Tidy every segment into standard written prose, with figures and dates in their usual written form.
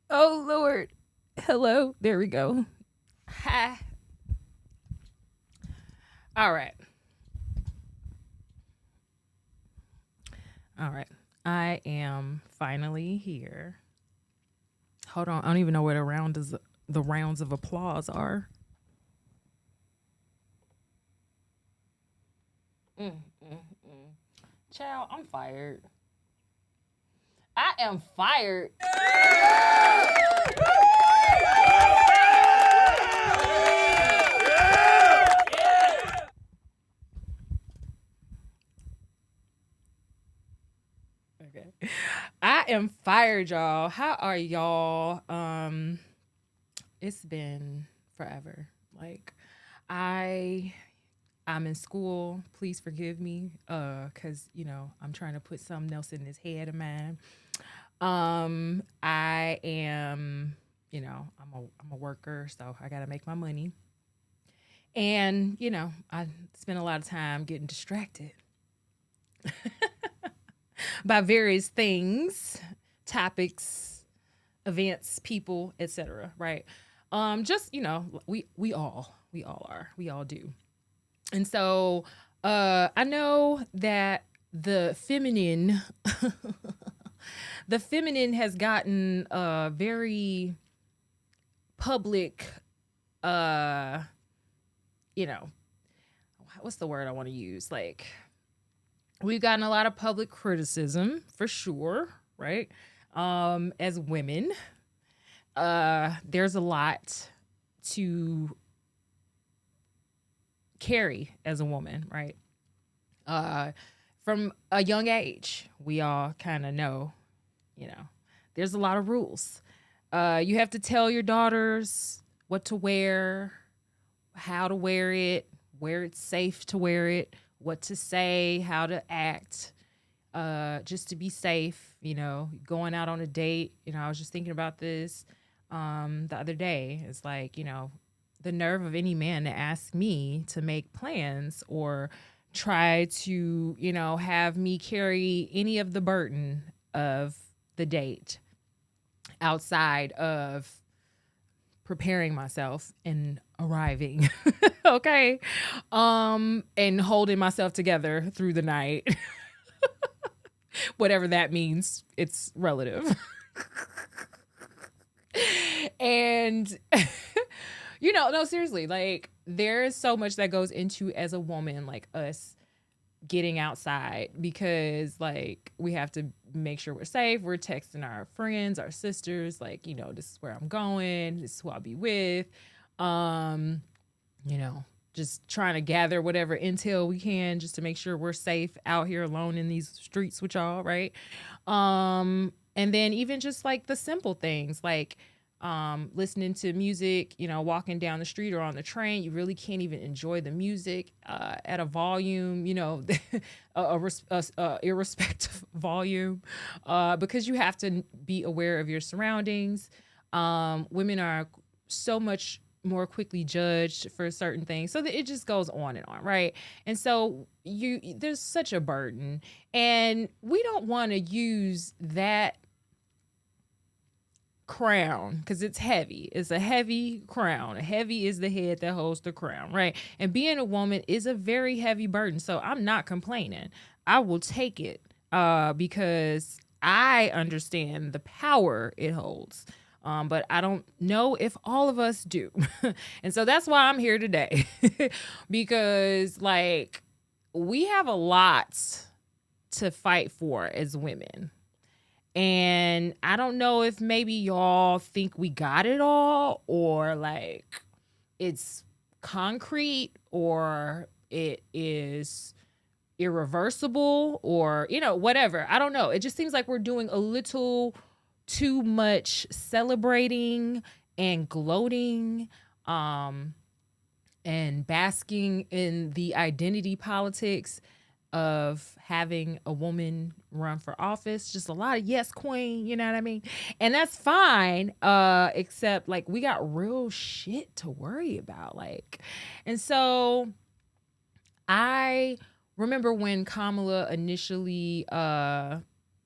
Oh, Lord. Hello. There we go. Hi. All right. All right. I am finally here. Hold on. I don't even know where the rounds of applause are. Mm, mm, mm. Child, I'm fired. I am fired. Okay. I am fired, y'all. How are y'all? It's been forever. Like I I'm in school. Please forgive me. Cause I'm trying to put something else in this head of mine. I am, I'm a worker, so I gotta make my money. And, I spend a lot of time getting distracted by various things, topics, events, people, etc. Right? Just we all do. And so I know that the feminine the feminine has gotten very public, uh you know what's the word I want to use, like we've gotten a lot of public criticism for sure, right? As women, there's a lot to carry as a woman, right? uh from a young age, we all kind of know, you know there's a lot of rules. You have to tell your daughters what to wear, how to wear it, where it's safe to wear it, what to say, how to act, just to be safe, going out on a date. I was just thinking about this the other day. It's like, the nerve of any man to ask me to make plans or try to, have me carry any of the burden of the date outside of preparing myself and arriving. Okay. And holding myself together through the night. Whatever that means, it's relative. And no, seriously, like there is so much that goes into, as a woman, like us getting outside, because like we have to make sure we're safe. We're texting our friends, our sisters, like, this is where I'm going, this is who I'll be with. Um, you know, just trying to gather whatever intel we can just to make sure we're safe out here alone in these streets with y'all, right? And then even just like the simple things, like listening to music, walking down the street or on the train. You really can't even enjoy the music at a volume, irrespective volume, because you have to be aware of your surroundings. Women are so much more quickly judged for certain things, so that it just goes on and on, right? And so there's such a burden, and we don't want to use that crown because it's heavy. It's a heavy crown. Heavy is the head that holds the crown, right? And being a woman is a very heavy burden. So I'm not complaining. I will take it because I understand the power it holds. But I don't know if all of us do. And so that's why I'm here today. Because, like, we have a lot to fight for as women. And I don't know if maybe y'all think we got it all, or like it's concrete, or it is irreversible, or, whatever. I don't know. It just seems like we're doing a little too much celebrating and gloating, um, and basking in the identity politics of having a woman run for office. Just a lot of yes queen, you know what I mean? And that's fine, except like we got real shit to worry about. Like, and so I remember when Kamala initially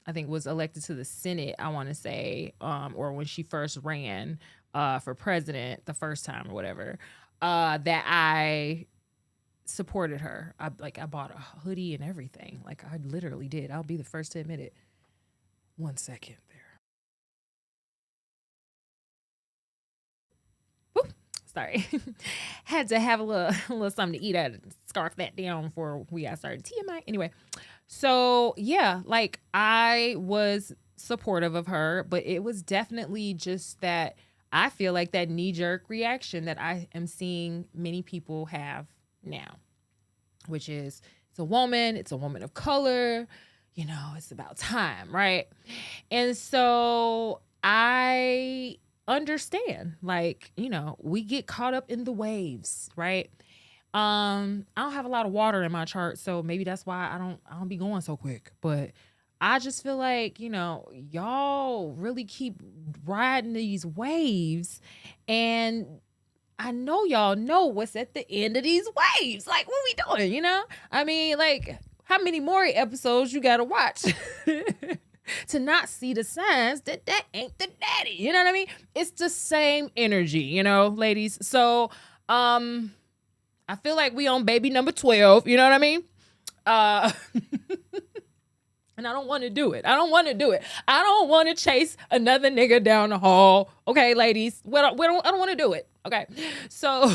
I think was elected to the Senate, I want to say, or when she first ran for president the first time or whatever, that I supported her. I bought a hoodie and everything. Like I literally did. I'll be the first to admit it. 1 second there. Woo, sorry. Had to have a little something to eat. I had to scarf that down before we got started. TMI. Anyway, so yeah, like I was supportive of her, but it was definitely just that I feel like that knee-jerk reaction that I am seeing many people have now, which is it's a woman of color, it's about time, right? And so I understand, like, we get caught up in the waves, right? I don't have a lot of water in my chart, so maybe that's why I don't be going so quick. But I just feel like, y'all really keep riding these waves, and I know y'all know what's at the end of these waves. Like, what we doing, I mean, like, how many more episodes you gotta watch to not see the signs that ain't the daddy? You know what I mean? It's the same energy, ladies. So, I feel like we on baby number 12. You know what I mean? And I don't want to do it. I don't want to chase another nigga down the hall. Okay, ladies. I don't want to do it. Okay. So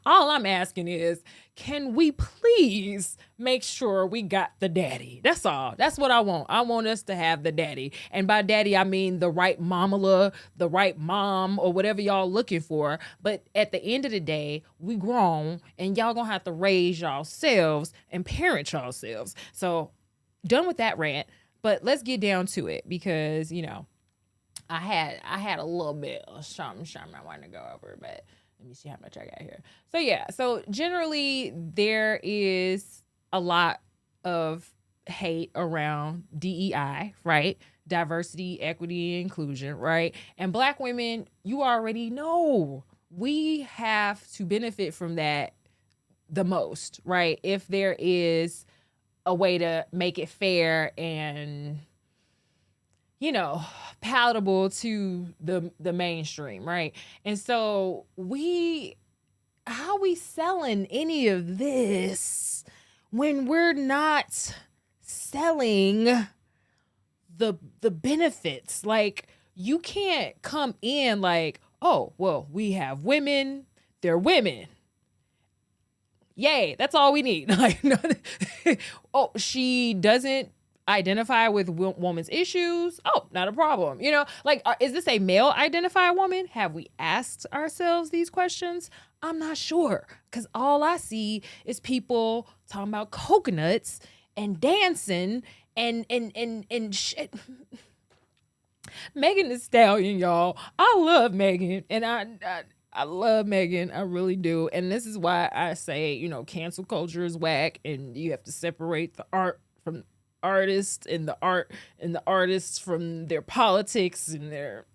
all I'm asking is, can we please make sure we got the daddy? That's all. That's what I want. I want us to have the daddy. And by daddy, I mean the right mamala, the right mom, or whatever y'all looking for. But at the end of the day, we grown, and y'all gonna have to raise yourselves and parent yourselves. So done with that rant, but let's get down to it, because I had a little bit of something I wanted to go over, but let me see how much I got here. So yeah, so generally there is a lot of hate around DEI, right? Diversity, equity, inclusion, right? And Black women, you already know, we have to benefit from that the most, right? If there is a way to make it fair and palatable to the mainstream, right? And so how we selling any of this when we're not selling the benefits? Like, you can't come in like, oh, well, we have women, they're women. Yay, that's all we need. Like, no, oh, she doesn't identify with woman's issues. Oh, not a problem. Like, is this a male identified woman? Have we asked ourselves these questions? I'm not sure, because all I see is people talking about coconuts and dancing and shit. Megan Thee Stallion, y'all. I love Megan, and I love Megan. I really do. And this is why I say, cancel culture is whack, and you have to separate the art from artists, and the art and the artists from their politics and their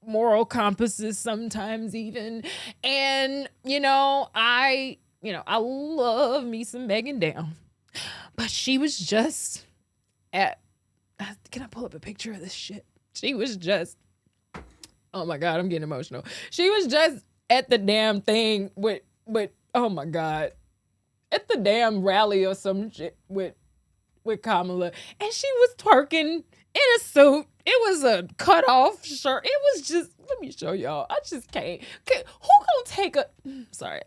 moral compasses sometimes even. And, I love me some Megan down. But she was just at, can I pull up a picture of this shit? She was just, oh my God, I'm getting emotional. She was just at the damn thing with oh my God, at the damn rally or some shit with Kamala, and she was twerking in a suit. It was a cutoff shirt. It was just, let me show y'all. I just can't. Who gonna take a? Sorry,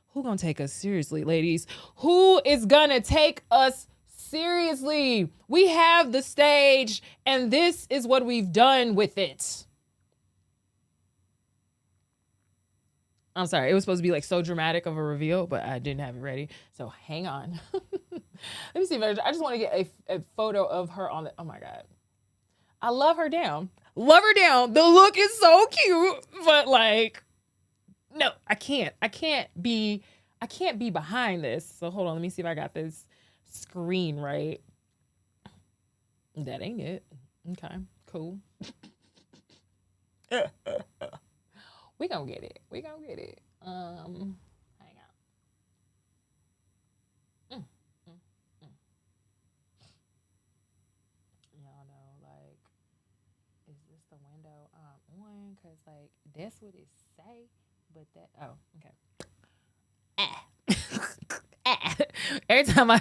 who gonna take us seriously, ladies? Who is gonna take us seriously? We have the stage, and this is what we've done with it. I'm sorry, it was supposed to be like so dramatic of a reveal, but I didn't have it ready. So hang on. Let me see if I just want to get a photo of her on the, oh my God. I love her down. Love her down. The look is so cute, but like, no, I can't be behind this. So hold on, let me see if I got this screen right. That ain't it. Okay, cool. We gonna get it. Hang on. because like that's what it say, but that okay. Ah. Every time I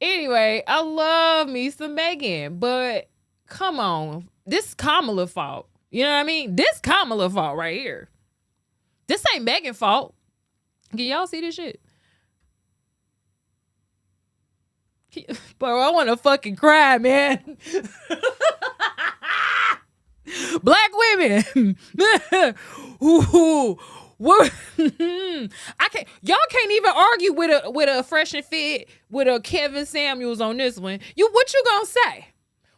anyway, I love me some Megan, but come on, this Kamala fault. You know what I mean? This Kamala fault right here. This ain't Megan fault. Can y'all see this shit? Bro, I want to fucking cry, man. Black women. Ooh, what? I can't. Y'all can't even argue with a fresh and fit with a Kevin Samuels on this one. What you gonna say?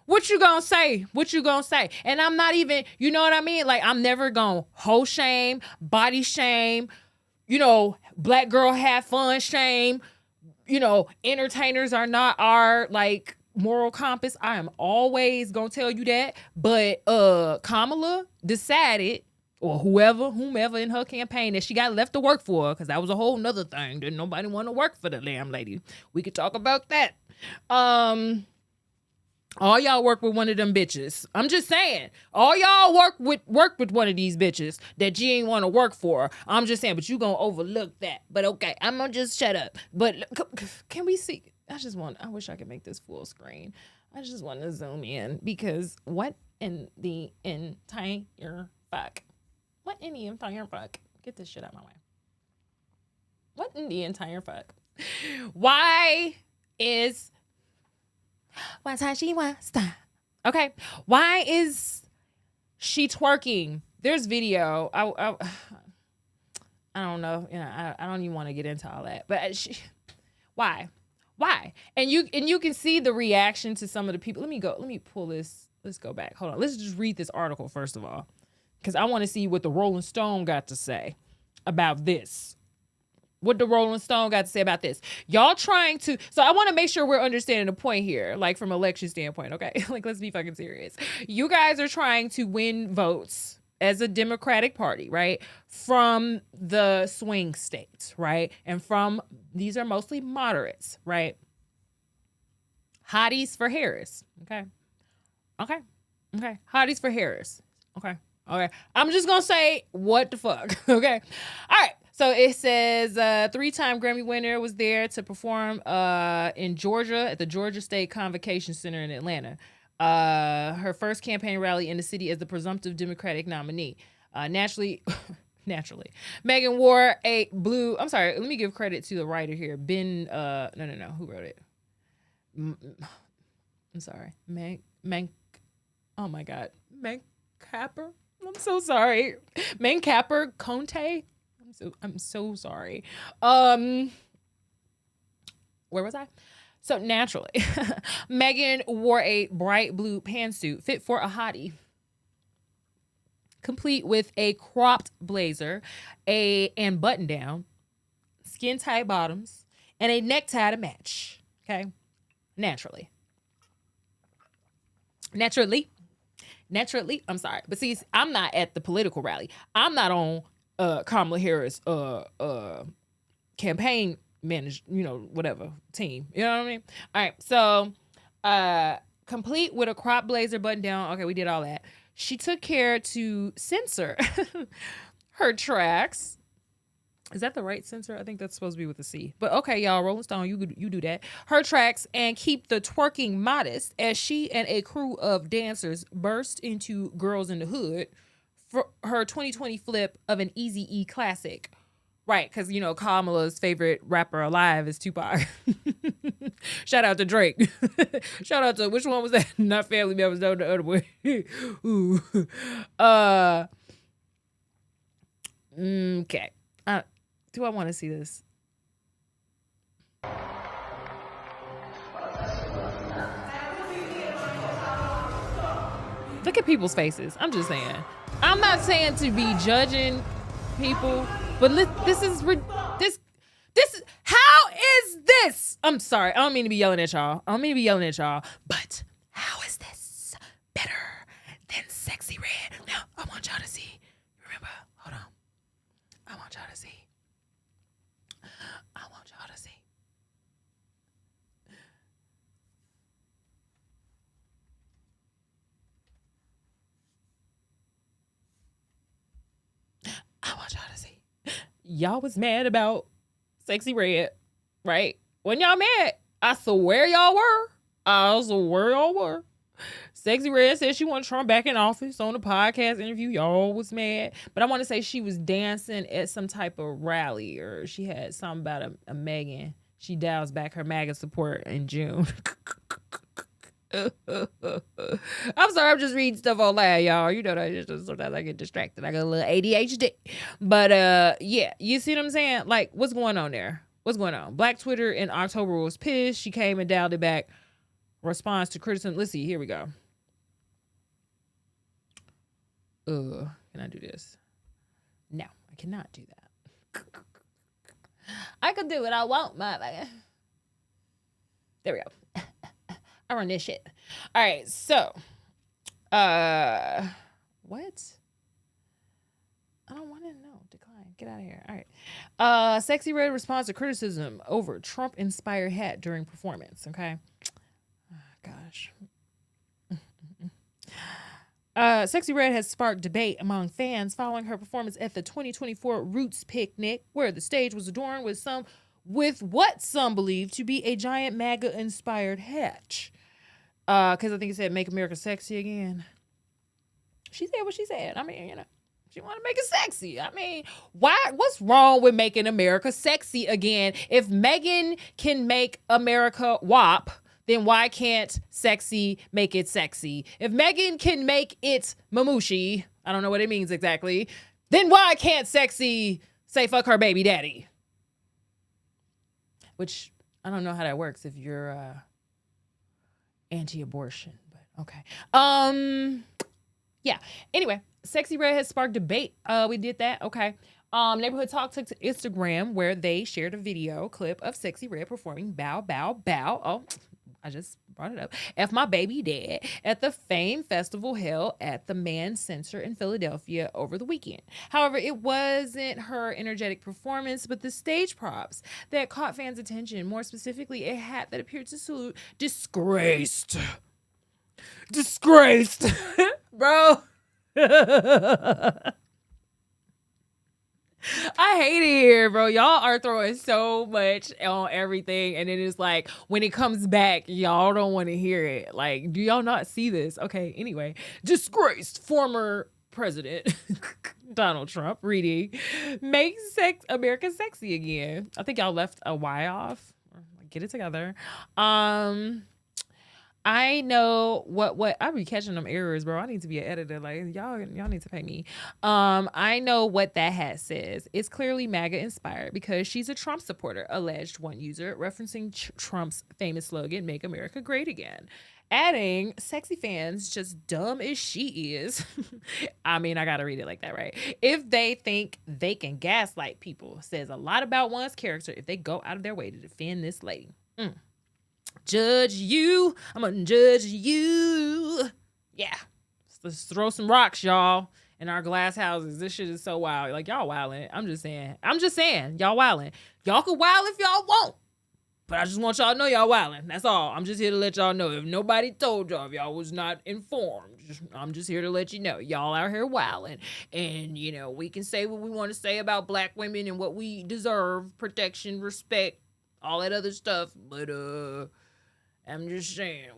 What you gonna say? What you gonna say? And I'm not even. You know what I mean? Like I'm never gonna hoe shame, body shame. You know, black girl have fun shame. You know, entertainers are not our like moral compass. I am always gonna tell you that. But Kamala decided, or whomever in her campaign, that she got left to work for, because that was a whole nother thing. Didn't nobody want to work for the damn lady. We could talk about that. All y'all work with one of them bitches. I'm just saying. All y'all work with one of these bitches that you ain't want to work for. I'm just saying, but you gonna overlook that. But okay, I'm gonna just shut up. But can we see? I wish I could make this full screen. I just want to zoom in, because what in the entire fuck? What in the entire fuck? Get this shit out of my way. What in the entire fuck? Why is... One time she wants to. Okay. Why is she twerking? There's video. I don't know. You know, I don't even want to get into all that. But why? And you can see the reaction to some of the people. Let me pull this. Let's go back. Hold on. Let's just read this article first of all, because I want to see what the Rolling Stone got to say about this. What the Rolling Stone got to say about this. Y'all trying to... So I want to make sure we're understanding the point here, like from election standpoint, okay? Like, let's be fucking serious. You guys are trying to win votes as a Democratic Party, right? From the swing states, right? And from... These are mostly moderates, right? Hotties for Harris, okay? Okay. Hotties for Harris, okay? I'm just going to say, what the fuck, okay? All right. So it says 3-time Grammy winner was there to perform in Georgia at the Georgia State Convocation Center in Atlanta. Her first campaign rally in the city as the presumptive Democratic nominee. Naturally, Megan wore a blue... I'm sorry, let me give credit to the writer here. No. Who wrote it? I'm sorry. Oh my God. Meg Capper? I'm so sorry. Meg Capper Conte? I'm so sorry. Where was I? So naturally, Megan wore a bright blue pantsuit fit for a hottie, complete with a cropped blazer, and button down, skin tight bottoms, and a necktie to match. Okay, naturally. I'm sorry, but see, I'm not at the political rally. I'm not on Kamala Harris campaign managed, whatever team. You know what I mean? All right. So complete with a crop blazer button down. Okay, we did all that. She took care to censor her tracks. Is that the right censor? I think that's supposed to be with a C. But okay, y'all, Rolling Stone, you do that. Her tracks, and keep the twerking modest as she and a crew of dancers burst into Girls in the Hood for her 2020 flip of an Eazy-E classic. Right, because, Kamala's favorite rapper alive is Tupac. Shout out to Drake. Shout out to, which one was that? Not Family Members, no, the other one. Ooh. Okay. Do I want to see this? Look at people's faces. I'm just saying. I'm not saying to be judging people, but this is how is this? I'm sorry. I don't mean to be yelling at y'all. But how is this better than Sexy Red? Now, I want y'all to see. Remember, hold on. I want y'all to see. y'all was mad about Sexy Red, right? When y'all mad, I swear y'all were. I swear y'all were. Sexy Red said she wanted Trump back in office on a podcast interview. Y'all was mad. But I want to say she was dancing at some type of rally, or she had something about a Megan. She dials back her MAGA support in June. I'm sorry, I'm just reading stuff online, y'all. You know that sometimes I get distracted. I got a little ADHD. But yeah, you see what I'm saying? Like, what's going on there? What's going on? Black Twitter in October was pissed. She came and dialed it back. Response to criticism. Let's see. Here we go. Can I do this? No, I cannot do that. I can do what I want, motherfucker. There we go. I run this shit. All right, so, what? I don't want to know. Decline. Get out of here. All right. Sexy Red responds to criticism over Trump-inspired hat during performance. Okay. Oh, gosh. Sexy Red has sparked debate among fans following her performance at the 2024 Roots Picnic, where the stage was adorned with what some believe to be a giant MAGA-inspired hat. Because I think it said, "Make America Sexy Again." She said what she said. I mean, you know, she want to make it sexy. I mean, what's wrong with making America sexy again? If Megan can make America WAP, then why can't sexy make it sexy? If Megan can make it mamushi, I don't know what it means exactly, then why can't sexy say fuck her baby daddy? Which, I don't know how that works if you're anti-abortion, but okay. Yeah. Anyway, Sexy Red has sparked debate. We did that. Okay. Neighborhood Talk took to Instagram, where they shared a video clip of Sexy Red performing Bow Bow Bow. Oh, I just brought it up. F My Baby Dad at the Fame Festival held at the Mann Center in Philadelphia over the weekend. However, it wasn't her energetic performance, but the stage props that caught fans' attention. More specifically, a hat that appeared to salute disgraced. Bro. I hate it here, bro. Y'all are throwing so much on everything, and it is like, when it comes back, y'all don't want to hear it. Like, do y'all not see this? Okay, anyway. Disgraced former president Donald Trump reading "Make America Sexy Again." I think y'all left a Y off. Get it together. I know what I be catching them errors, bro. I need to be an editor. Like, y'all need to pay me. I know what that hat says. It's clearly MAGA inspired because she's a Trump supporter, alleged one user, referencing Trump's famous slogan, "Make America Great Again." Adding, sexy fans, just dumb as she is. I mean, I gotta read it like that, right? If they think they can gaslight people, says a lot about one's character if they go out of their way to defend this lady. Judge you. I'm gonna judge you. Yeah. Let's throw some rocks, y'all, in our glass houses. This shit is so wild. Like, y'all wildin'. I'm just saying. Y'all wildin'. Y'all can wild if y'all want. But I just want y'all to know y'all wildin'. That's all. I'm just here to let y'all know. If nobody told y'all, if y'all was not informed, I'm just here to let you know. Y'all out here wildin'. And, you know, we can say what we want to say about black women and what we deserve, protection, respect, all that other stuff. But, I'm just saying,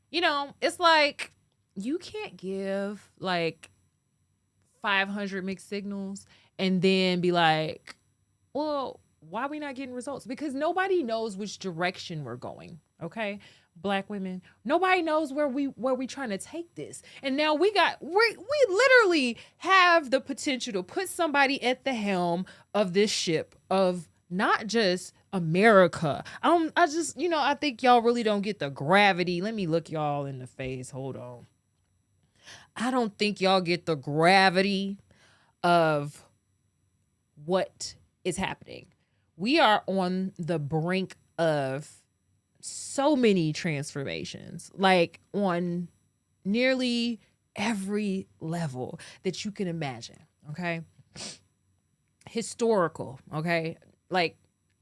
you know, it's like, you can't give like 500 mixed signals and then be like, well, why are we not getting results? Because nobody knows which direction we're going. Okay. Black women, nobody knows where we trying to take this. And now we literally have the potential to put somebody at the helm of this ship of not just America. I just, you know, I think y'all really don't get the gravity. Let me look y'all in the face. Hold on. I don't think y'all get the gravity of what is happening. We are on the brink of so many transformations, like on nearly every level that you can imagine. Okay. Historical. Okay. Like,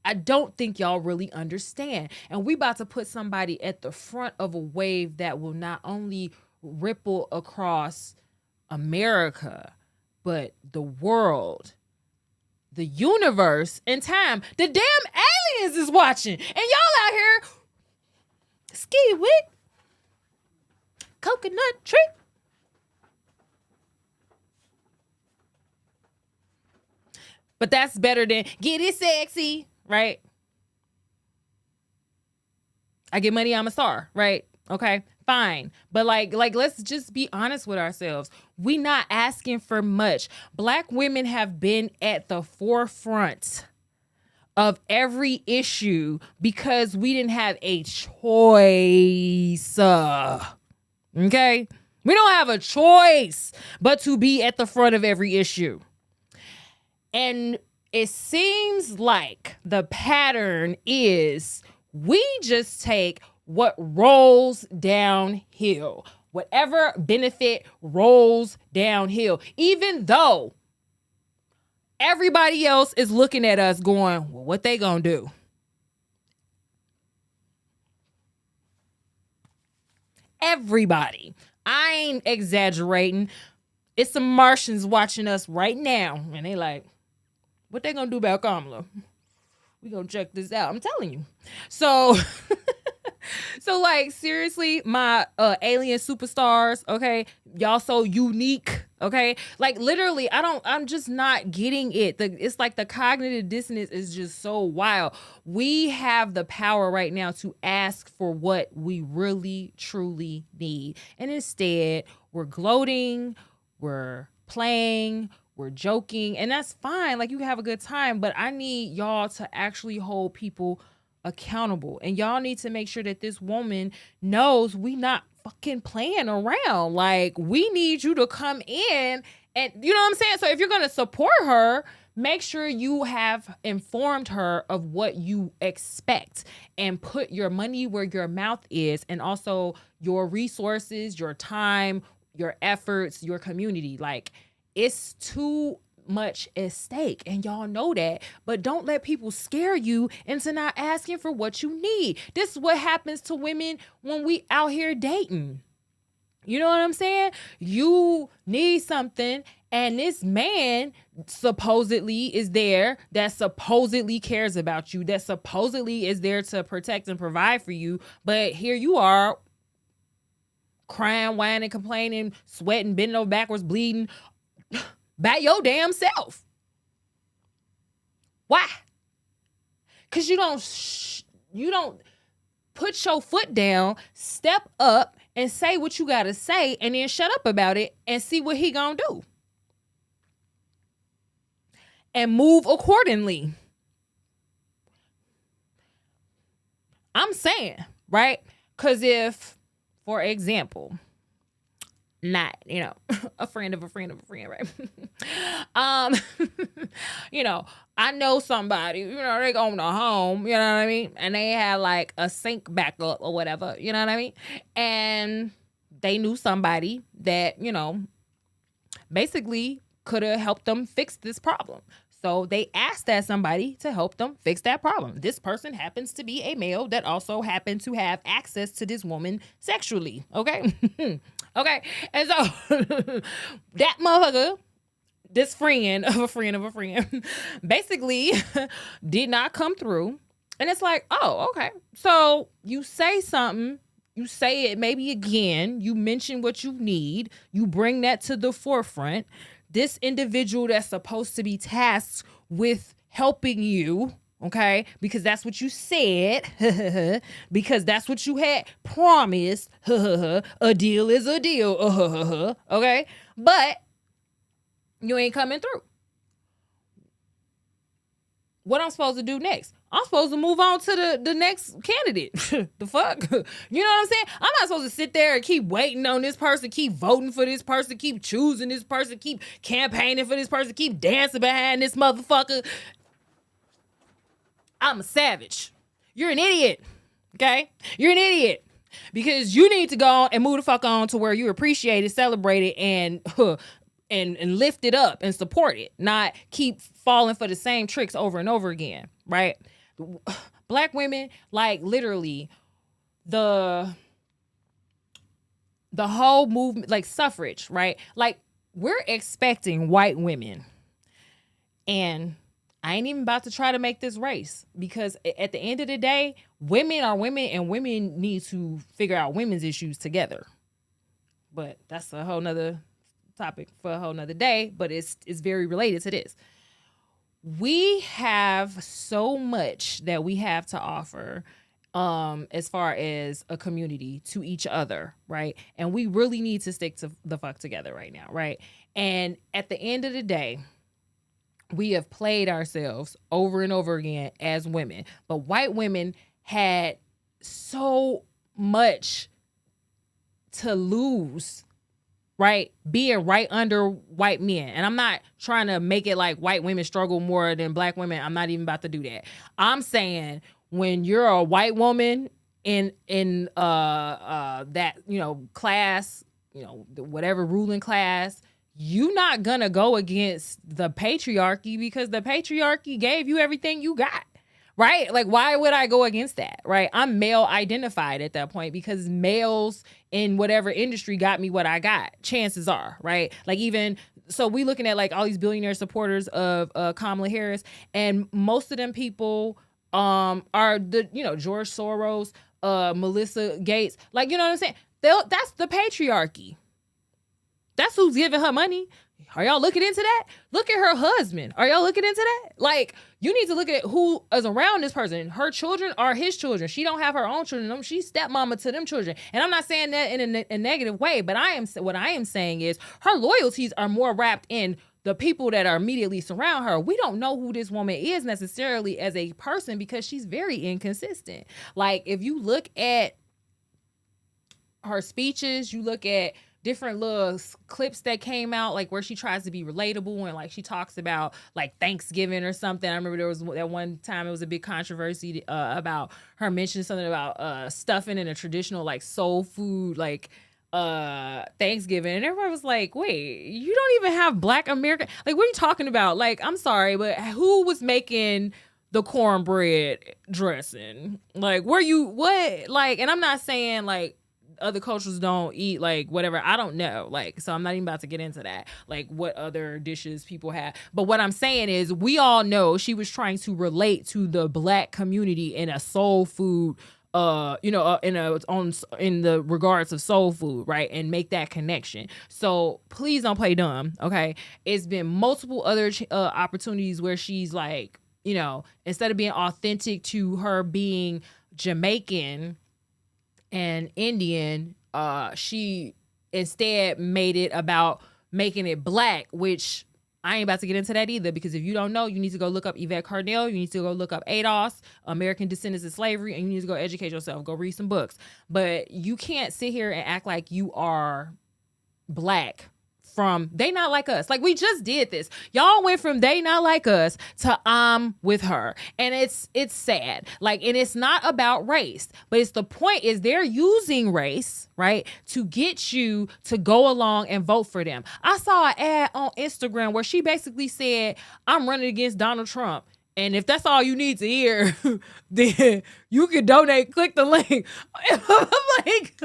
I don't think y'all really understand. And we about to put somebody at the front of a wave that will not only ripple across America, but the world. the universe and time. The damn aliens is watching. And y'all out here ski with coconut tree. But that's better than get it sexy, right? I get money, I'm a star, right? Okay, fine. But like let's just be honest with ourselves. We not asking for much. Black women have been at the forefront of every issue because we didn't have a choice. Okay? We don't have a choice but to be at the front of every issue. And it seems like the pattern is we just take what rolls downhill. Whatever benefit rolls downhill. Even though everybody else is looking at us going, well, what they gonna do? Everybody. I ain't exaggerating. It's some Martians watching us right now. And they like, what they gonna do about Kamala? We gonna check this out. I'm telling you. So, like, seriously, my alien superstars, okay? Y'all so unique, okay? Like, literally, I'm just not getting it. It's like the cognitive dissonance is just so wild. We have the power right now to ask for what we really, truly need. And instead, we're gloating, we're playing, we're joking, and that's fine. Like, you can have a good time, but I need y'all to actually hold people accountable. And y'all need to make sure that this woman knows we not fucking playing around. Like, we need you to come in and, you know what I'm saying? So if you're going to support her, make sure you have informed her of what you expect and put your money where your mouth is, and also your resources, your time, your efforts, your community. Like, it's too much at stake, and y'all know that. But don't let people scare you into not asking for what you need. This is what happens to women when we out here dating. You know what I'm saying? You need something, and this man supposedly is there, that supposedly cares about you, that supposedly is there to protect and provide for you. But here you are, crying, whining, complaining, sweating, bending over backwards, bleeding by your damn self. Why? Because you don't put your foot down, step up, and say what you gotta say, and then shut up about it and see what he gonna do. And move accordingly. I'm saying, right? Because if, for example, not, a friend of a friend of a friend, right? I know somebody, they own a home, you know what I mean? And they had like a sink backup or whatever, you know what I mean? And they knew somebody that, basically could have helped them fix this problem. So they asked that somebody to help them fix that problem. This person happens to be a male that also happened to have access to this woman sexually. Okay. Okay. And so that motherfucker, this friend of a friend of a friend, basically did not come through. And it's like, oh, okay. So you say something, you say it maybe again, you mention what you need, you bring that to the forefront. This individual that's supposed to be tasked with helping you, okay, because that's what you said, because that's what you had promised, a deal is a deal, okay, but you ain't coming through. What I'm supposed to do next? I'm supposed to move on to the next candidate. The fuck? You know what I'm saying? I'm not supposed to sit there and keep waiting on this person, keep voting for this person, keep choosing this person, keep campaigning for this person, keep dancing behind this motherfucker. I'm a savage. You're an idiot. Okay? You're an idiot. Because you need to go and move the fuck on to where you appreciate it, celebrate it, and lift it up and support it. Not keep falling for the same tricks over and over again. Right? Black women, like, literally, the whole movement, like suffrage, right? Like, we're expecting white women and I ain't even about to try to make this race, because at the end of the day, women are women, and women need to figure out women's issues together. But that's a whole nother topic for a whole nother day, but it's very related to this. We have so much that we have to offer as far as a community to each other, right? And we really need to stick to the fuck together right now, right? And at the end of the day, we have played ourselves over and over again as women. But white women had so much to lose, right? Being right under white men. And I'm not trying to make it like white women struggle more than black women. I'm not even about to do that. I'm saying when you're a white woman in that, class, whatever ruling class, you're not gonna go against the patriarchy, because the patriarchy gave you everything you got. Right? Like, why would I go against that? Right? I'm male identified at that point, because males in whatever industry got me what I got. Chances are, right? Like, even so, we looking at like all these billionaire supporters of Kamala Harris, and most of them people are the, George Soros, Melissa Gates. Like, you know what I'm saying? That's the patriarchy. That's who's giving her money. Are y'all looking into that? Look at her husband. Are y'all looking into that? Like, you need to look at who is around this person. Her children are his children. She don't have her own children. She's stepmama to them children. And I'm not saying that in a negative way, but what I am saying is her loyalties are more wrapped in the people that are immediately surround her. We don't know who this woman is necessarily as a person, because she's very inconsistent. Like, if you look at her speeches, you look at different little clips that came out, like where she tries to be relatable, and like she talks about like Thanksgiving or something. I remember there was that one time it was a big controversy about her mentioning something about stuffing in a traditional like soul food like Thanksgiving, and everybody was like, wait, you don't even have Black American, like, what are you talking about? Like, I'm sorry, but who was making the cornbread dressing? Like, what? Like, and I'm not saying like other cultures don't eat like whatever, I don't know, like, so I'm not even about to get into that, like what other dishes people have. But what I'm saying is, we all know she was trying to relate to the Black community in a soul food in the regards of soul food, right? And make that connection. So please don't play dumb, okay? It's been multiple other opportunities where she's like, instead of being authentic to her being Jamaican and Indian, she instead made it about making it Black, which I ain't about to get into that either, because if you don't know, you need to go look up Yvette Carnell, you need to go look up ADOS, American Descendants of Slavery, and you need to go educate yourself, go read some books. But you can't sit here and act like you are Black from They Not Like Us. Like, we just did this. Y'all went from They Not Like Us to I'm With Her. And it's sad. Like, and it's not about race, but it's the point is they're using race, right, to get you to go along and vote for them. I saw an ad on Instagram where she basically said, I'm running against Donald Trump. And if that's all you need to hear, then you can donate. Click the link. I'm like,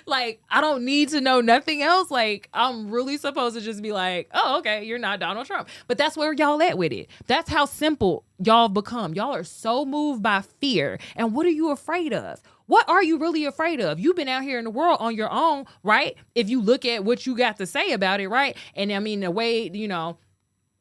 like, I don't need to know nothing else. Like, I'm really supposed to just be like, oh, okay, you're not Donald Trump. But that's where y'all at with it. That's how simple y'all become. Y'all are so moved by fear. And what are you afraid of? What are you really afraid of? You've been out here in the world on your own, right? If you look at what you got to say about it, right? And I mean, the way,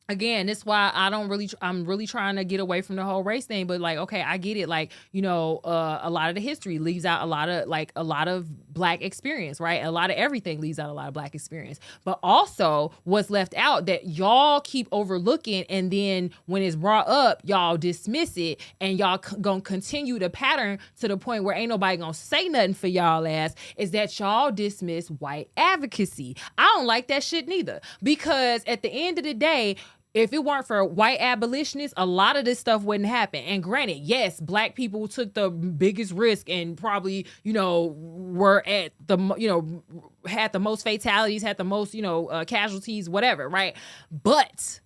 again, that's why I'm really trying to get away from the whole race thing. But like, okay, I get it. Like, a lot of the history leaves out a lot of Black experience, right? A lot of everything leaves out a lot of Black experience. But also what's left out that y'all keep overlooking, and then when it's brought up, y'all dismiss it, and y'all gonna continue the pattern to the point where ain't nobody gonna say nothing for y'all ass, is that y'all dismiss white advocacy. I don't like that shit neither, because at the end of the day, if it weren't for white abolitionists, a lot of this stuff wouldn't happen. And granted, yes, Black people took the biggest risk and probably, were at the, had the most fatalities, had the most, casualties, whatever, right? But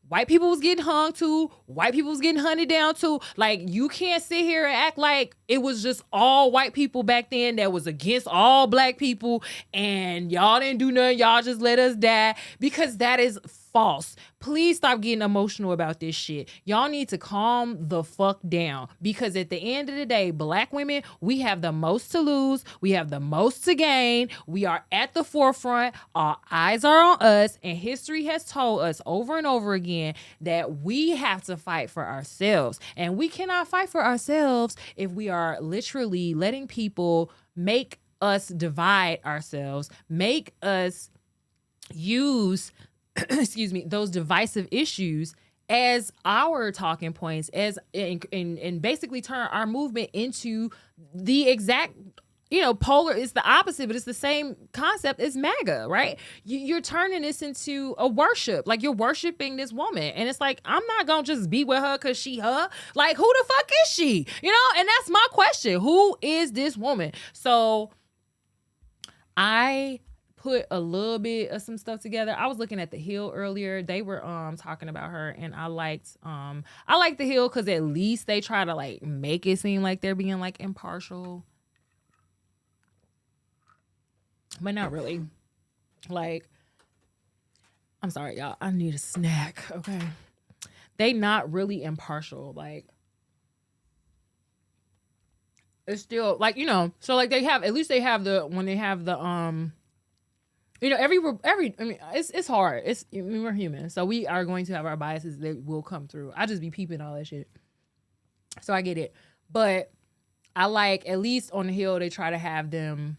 white people was getting hung too. White people was getting hunted down too. Like, you can't sit here and act like it was just all white people back then that was against all Black people and y'all didn't do nothing. Y'all just let us die, because that is false. Please stop getting emotional about this shit. Y'all need to calm the fuck down, because at the end of the day, Black women, we have the most to lose. We have the most to gain. We are at the forefront. Our eyes are on us, and history has told us over and over again that we have to fight for ourselves. And we cannot fight for ourselves if we are literally letting people make us divide ourselves, make us use excuse me, those divisive issues as our talking points, as and basically turn our movement into the exact, polar. It's the opposite, but it's the same concept as MAGA, right? You're turning this into a worship. Like, you're worshiping this woman, and it's like, I'm not gonna just be with her because she her. Like, who the fuck is she? And that's my question. Who is this woman? So I put a little bit of some stuff together. I was looking at The Hill earlier. They were talking about her, and I liked The Hill because at least they try to like make it seem like they're being like impartial, but not really. Like, I'm sorry, y'all, I need a snack. Okay, they not really impartial. Like, it's still like, so like they have, at least they have the, when they have the every I mean, it's hard. We're human, so we are going to have our biases that will come through. I just be peeping all that shit, so I get it. But I like, at least on The Hill, they try to have them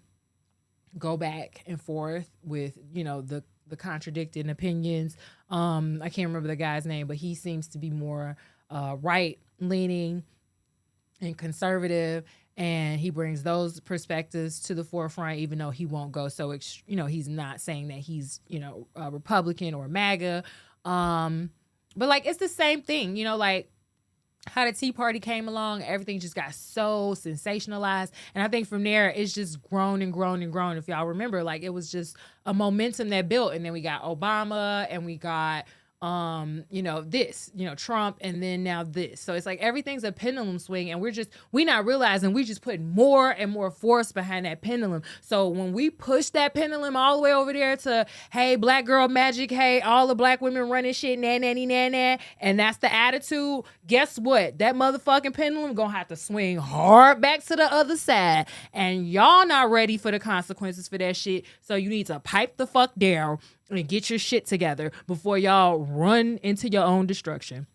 go back and forth with the contradicting opinions. I can't remember the guy's name, but he seems to be more right leaning and conservative, and he brings those perspectives to the forefront, even though he won't go so he's not saying that he's a Republican or MAGA, but like, it's the same thing, like how the Tea Party came along. Everything just got so sensationalized, and I think from there it's just grown and grown and grown. If y'all remember, like, it was just a momentum that built, and then we got Obama, and we got this, Trump, and then now this. So it's like everything's a pendulum swing, and we not realizing we just putting more and more force behind that pendulum. So when we push that pendulum all the way over there to, hey, black girl magic, hey, all the black women running shit, nanny, and that's the attitude, guess what? That motherfucking pendulum gonna have to swing hard back to the other side, and y'all not ready for the consequences for that shit. So you need to pipe the fuck down and get your shit together before y'all run into your own destruction.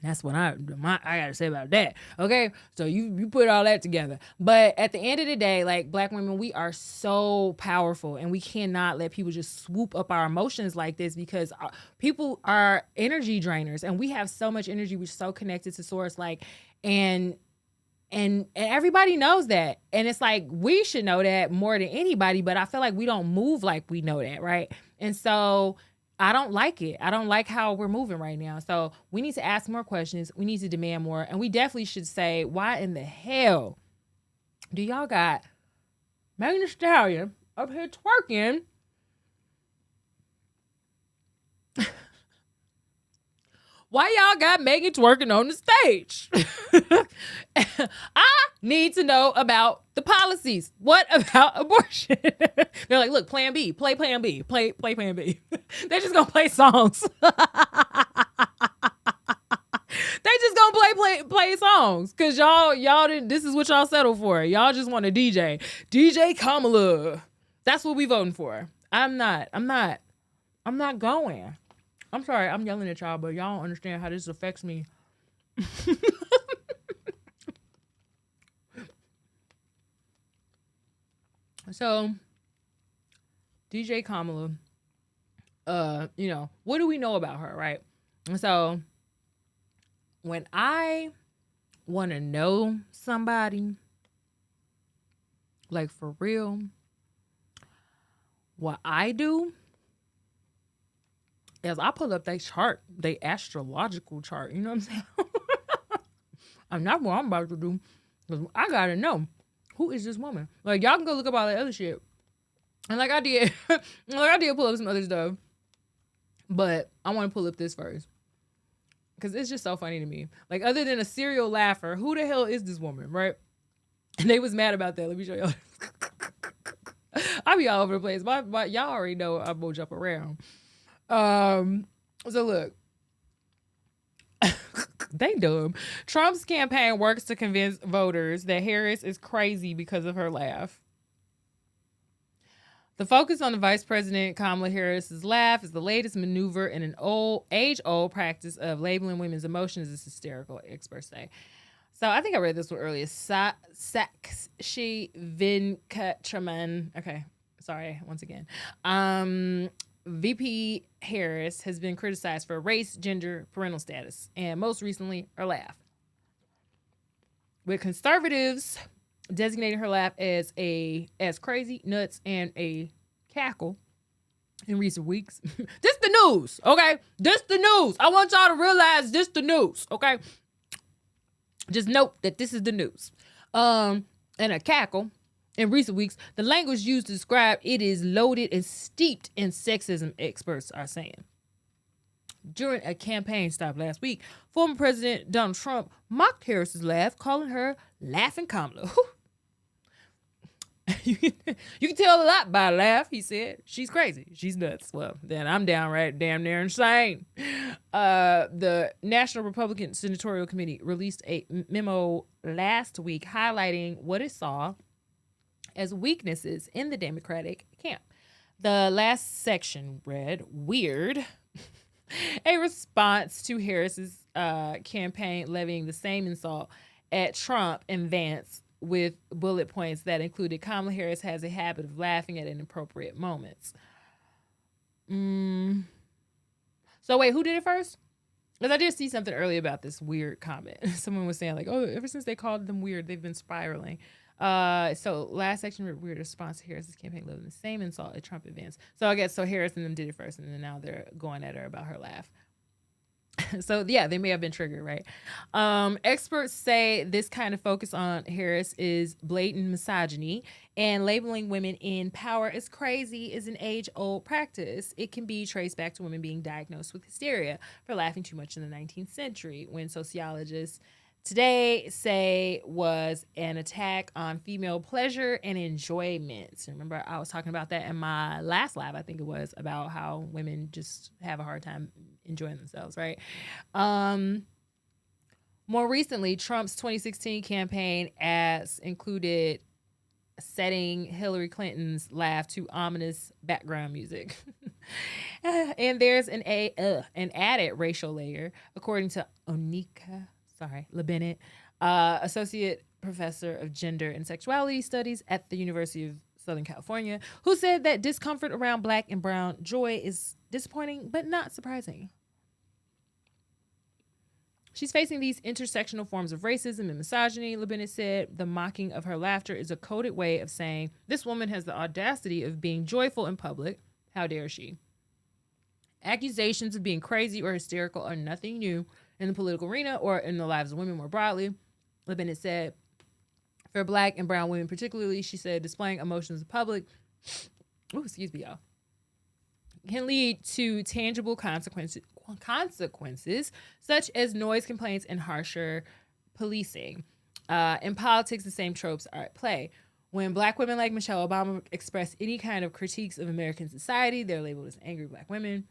That's what I gotta say about that. Okay, so you put all that together, but at the end of the day, like, black women, we are so powerful, and we cannot let people just swoop up our emotions like this, because people are energy drainers, and we have so much energy. We're so connected to source, like, and everybody knows that, and it's like, we should know that more than anybody, but I feel like we don't move like we know that, right? And so I don't like it. I don't like how we're moving right now. So we need to ask more questions. We need to demand more. And we definitely should say, why in the hell do y'all got Megan Thee Stallion up here twerking? Why y'all got Megan twerking on the stage? I need to know about the policies. What about abortion? They're like, look, plan B, play plan B, play plan B. They're just gonna play songs. They just gonna play songs, cause y'all didn't. This is what y'all settled for. Y'all just want a DJ Kamala. That's what we voting for. I'm not going. I'm sorry, I'm yelling at y'all, but y'all don't understand how this affects me. So, DJ Kamala, what do we know about her, right? So, when I want to know somebody, like, for real, what I do is I pull up they chart, they astrological chart. You know what I'm saying? And that's what I'm about to do. Cause I gotta know, who is this woman? Like, y'all can go look up all that other shit. And like I did, pull up some other stuff. But I want to pull up this first, because it's just so funny to me. Like, other than a serial laugher, who the hell is this woman, right? And they was mad about that. Let me show y'all. I be all over the place. But y'all already know I'm gonna jump around. So look, they dumb. Trump's campaign works to convince voters that Harris is crazy because of her laugh. The focus on the Vice President Kamala Harris's laugh is the latest maneuver in an age-old practice of labeling women's emotions as hysterical, experts say. So I think I read this one earlier. Sakshi Venkatraman. Okay, sorry once again. VP Harris has been criticized for race, gender, parental status, and most recently, her laugh. With conservatives designating her laugh as crazy, nuts, and a cackle in recent weeks. This the news, okay? This the news. I want y'all to realize this the news, okay? Just note that this is the news. And a cackle in recent weeks, the language used to describe it is loaded and steeped in sexism, experts are saying. During a campaign stop last week, former President Donald Trump mocked Harris's laugh, calling her Laughing Kamala. You can tell a lot by a laugh, he said. She's crazy. She's nuts. Well, then I'm downright damn near insane. The National Republican Senatorial Committee released a memo last week highlighting what it saw as weaknesses in the Democratic camp. The last section read, weird, a response to Harris's campaign levying the same insult at Trump and Vance with bullet points that included Kamala Harris has a habit of laughing at inappropriate moments. So wait, who did it first? Because I did see something earlier about this weird comment. Someone was saying like, oh, ever since they called them weird, they've been spiraling. So last section, weird response to Harris's campaign levying the same insult at Trump and Vance. So I guess Harris and them did it first, and then now they're going at her about her laugh. So yeah, they may have been triggered, right? Experts say this kind of focus on Harris is blatant misogyny, and labeling women in power as crazy is an age-old practice. It can be traced back to women being diagnosed with hysteria for laughing too much in the 19th century, when sociologists today say was an attack on female pleasure and enjoyment. Remember, I was talking about that in my last live, I think it was, about how women just have a hard time enjoying themselves, right? More recently, Trump's 2016 campaign ads included setting Hillary Clinton's laugh to ominous background music. And there's an added racial layer, according to Onika LeBennett, associate professor of gender and sexuality studies at the University of Southern California, who said that discomfort around black and brown joy is disappointing but not surprising. She's facing these intersectional forms of racism and misogyny, LeBennett said. The mocking of her laughter is a coded way of saying this woman has the audacity of being joyful in public. How dare she? Accusations of being crazy or hysterical are nothing new in the political arena or in the lives of women more broadly. LeBennett said, for black and brown women particularly, she said, displaying emotions in public, can lead to tangible consequences such as noise complaints and harsher policing. In politics, the same tropes are at play. When black women like Michelle Obama express any kind of critiques of American society, they're labeled as angry black women.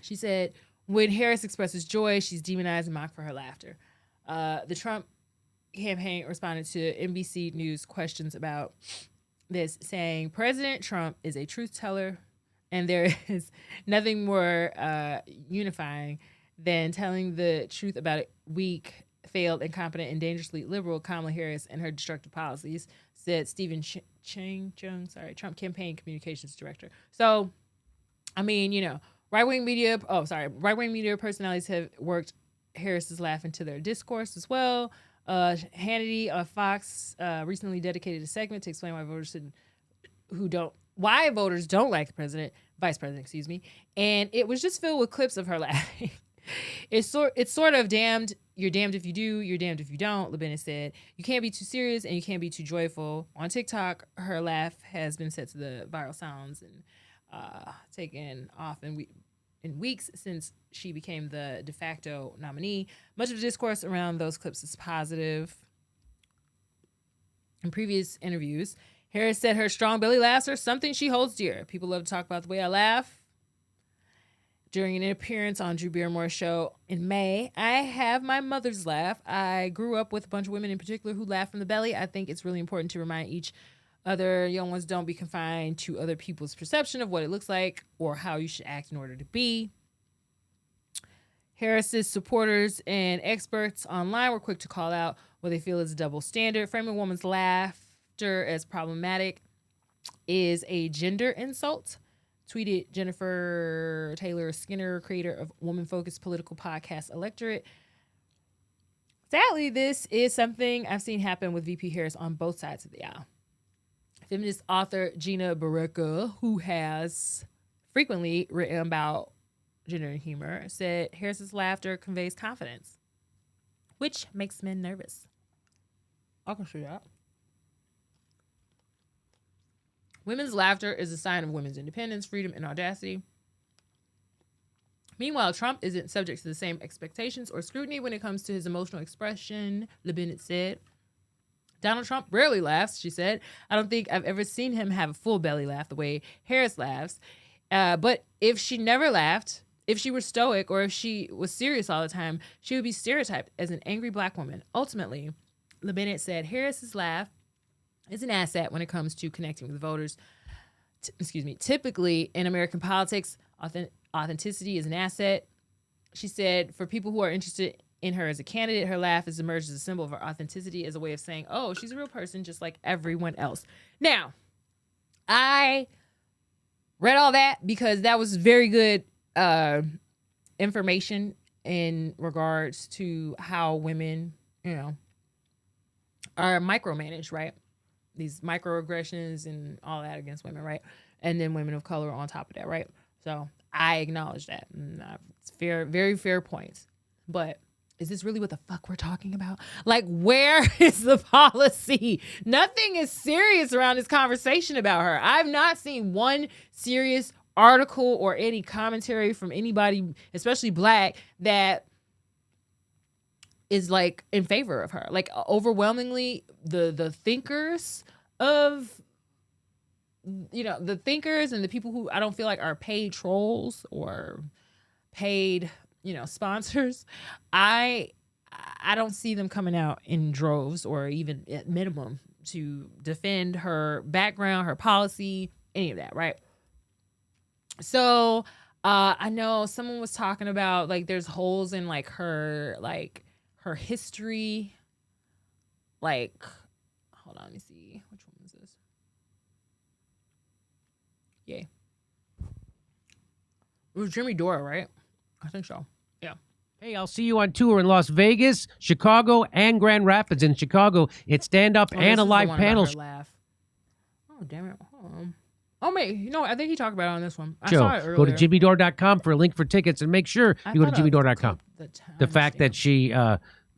She said, when Harris expresses joy, she's demonized and mocked for her laughter. The Trump campaign responded to NBC News questions about this, saying President Trump is a truth teller, and there is nothing more unifying than telling the truth about a weak, failed, incompetent, and dangerously liberal Kamala Harris and her destructive policies, said Stephen Trump campaign communications director. So, I mean, you know, right-wing media personalities have worked Harris's laugh into their discourse as well. Hannity on Fox recently dedicated a segment to explain why voters don't like the vice president, and it was just filled with clips of her laughing. It's sort of damned. You're damned if you do. You're damned if you don't. LeBennett said, you can't be too serious and you can't be too joyful. On TikTok, her laugh has been set to the viral sounds and taken off in weeks since she became the de facto nominee. Much of the discourse around those clips is positive. In previous interviews, Harris said her strong belly laughs are something she holds dear. People love to talk about the way I laugh. During an appearance on Drew Barrymore's show in May, I have my mother's laugh. I grew up with a bunch of women in particular who laugh from the belly. I think it's really important to remind each other young ones don't be confined to other people's perception of what it looks like or how you should act in order to be. Harris's supporters and experts online were quick to call out what they feel is a double standard. Framing a woman's laughter as problematic is a gender insult, tweeted Jennifer Taylor Skinner, creator of woman-focused political podcast Electorate. Sadly, this is something I've seen happen with VP Harris on both sides of the aisle. Feminist author Gina Barreca, who has frequently written about gender and humor, said Harris's laughter conveys confidence, which makes men nervous. I can see that. Women's laughter is a sign of women's independence, freedom, and audacity. Meanwhile, Trump isn't subject to the same expectations or scrutiny when it comes to his emotional expression, LeBennett said. Donald Trump rarely laughs, she said. I don't think I've ever seen him have a full belly laugh the way Harris laughs. But if she never laughed, if she were stoic, or if she was serious all the time, she would be stereotyped as an angry black woman. Ultimately, LeBennett said Harris's laugh is an asset when it comes to connecting with voters. Typically in American politics, authenticity is an asset. She said, for people who are interested in her as a candidate, her laugh has emerged as a symbol of her authenticity, as a way of saying, oh, she's a real person just like everyone else. Now, I read all that because that was very good information in regards to how women, are micromanaged, right? These microaggressions and all that against women, right? And then women of color on top of that, right? So I acknowledge that. It's fair, very fair points. But is this really what the fuck we're talking about? Like, where is the policy? Nothing is serious around this conversation about her. I've not seen one serious article or any commentary from anybody, especially black, that is like in favor of her. Like overwhelmingly, the thinkers of, the thinkers and the people who I don't feel like are paid trolls or paid, sponsors, I don't see them coming out in droves or even at minimum to defend her background, her policy, any of that, right? So I know someone was talking about like there's holes in like her history. Like, hold on, let me see. Which one is this? Yeah. It was Jimmy Dore, right? I think so. Yeah. Hey, I'll see you on tour in Las Vegas, Chicago, and Grand Rapids. In Chicago, it's stand-up and a live panel. Laugh. Oh, damn it. Hold on. Oh, wait. I think he talked about it on this one. I Joe, saw it earlier. go to jimmydore.com for a link for tickets, and make sure you go to jimmydore.com. The fact that she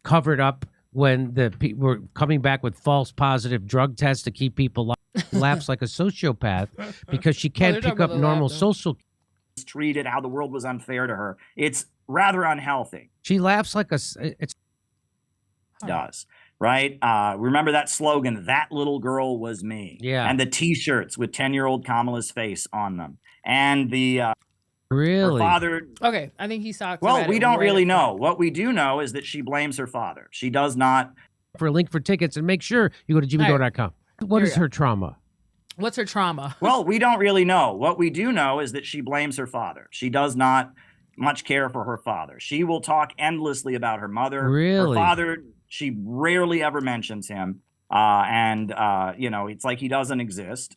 covered up when the people were coming back with false positive drug tests to keep people laughs like a sociopath because she can't pick up normal social. Treated how the world was unfair to her. It's rather unhealthy. She laughs like does. Right? Remember that slogan, that little girl was me. Yeah. And the T-shirts with 10-year-old Kamala's face on them. And the really? her father. Okay, I think he saw. Well, we don't really know. What we do know is that she blames her father. She does not. For a link for tickets, and make sure you go to jimmydore.com. What is her trauma? What's her trauma? Well, we don't really know. What we do know is that she blames her father. She does not much care for her father. She will talk endlessly about her mother. Really? Her father, she rarely ever mentions him. It's like he doesn't exist.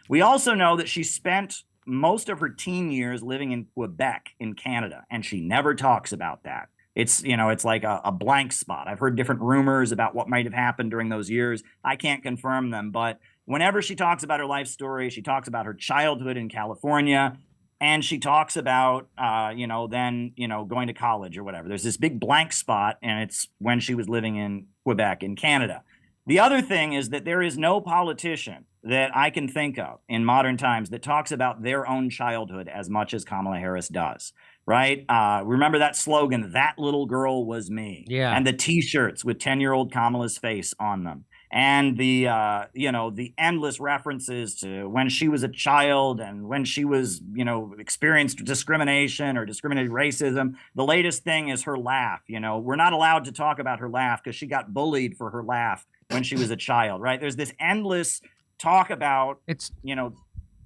We also know that she spent most of her teen years living in Quebec in Canada, and she never talks about that. It's like a blank spot. I've heard different rumors about what might have happened during those years. I can't confirm them, but whenever she talks about her life story, she talks about her childhood in California, and she talks about, going to college or whatever. There's this big blank spot, and it's when she was living in Quebec in Canada. The other thing is that there is no politician that I can think of in modern times that talks about their own childhood as much as Kamala Harris does, right? Remember that slogan, that little girl was me. Yeah. And the T-shirts with 10-year-old Kamala's face on them. and the the endless references to when she was a child and when she was experienced discrimination or discriminated racism. The latest thing is her laugh. We're not allowed to talk about her laugh because she got bullied for her laugh when she was a child, right? There's this endless talk about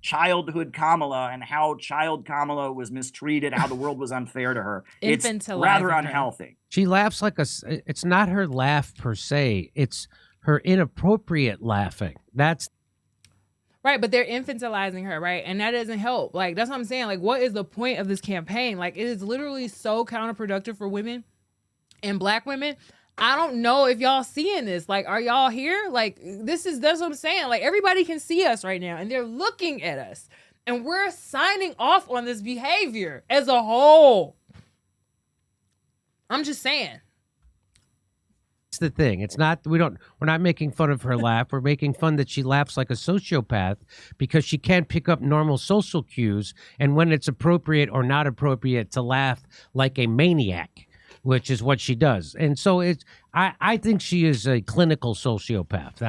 childhood Kamala and how child Kamala was mistreated, how the world was unfair to her. It's rather unhealthy. She laughs it's not her laugh per se. It's her inappropriate laughing. That's right, but they're infantilizing her, right? And that doesn't help. Like, that's what I'm saying. Like, what is the point of this campaign? Like, it is literally so counterproductive for women and Black women. I don't know if y'all seeing this. Like, are y'all here? Like, that's what I'm saying. Like, everybody can see us right now, and they're looking at us, and we're signing off on this behavior as a whole. I'm just saying. It's the thing. It's not, we're not making fun of her laugh. We're making fun that she laughs like a sociopath because she can't pick up normal social cues and when it's appropriate or not appropriate to laugh like a maniac, which is what she does. And so I think she is a clinical sociopath.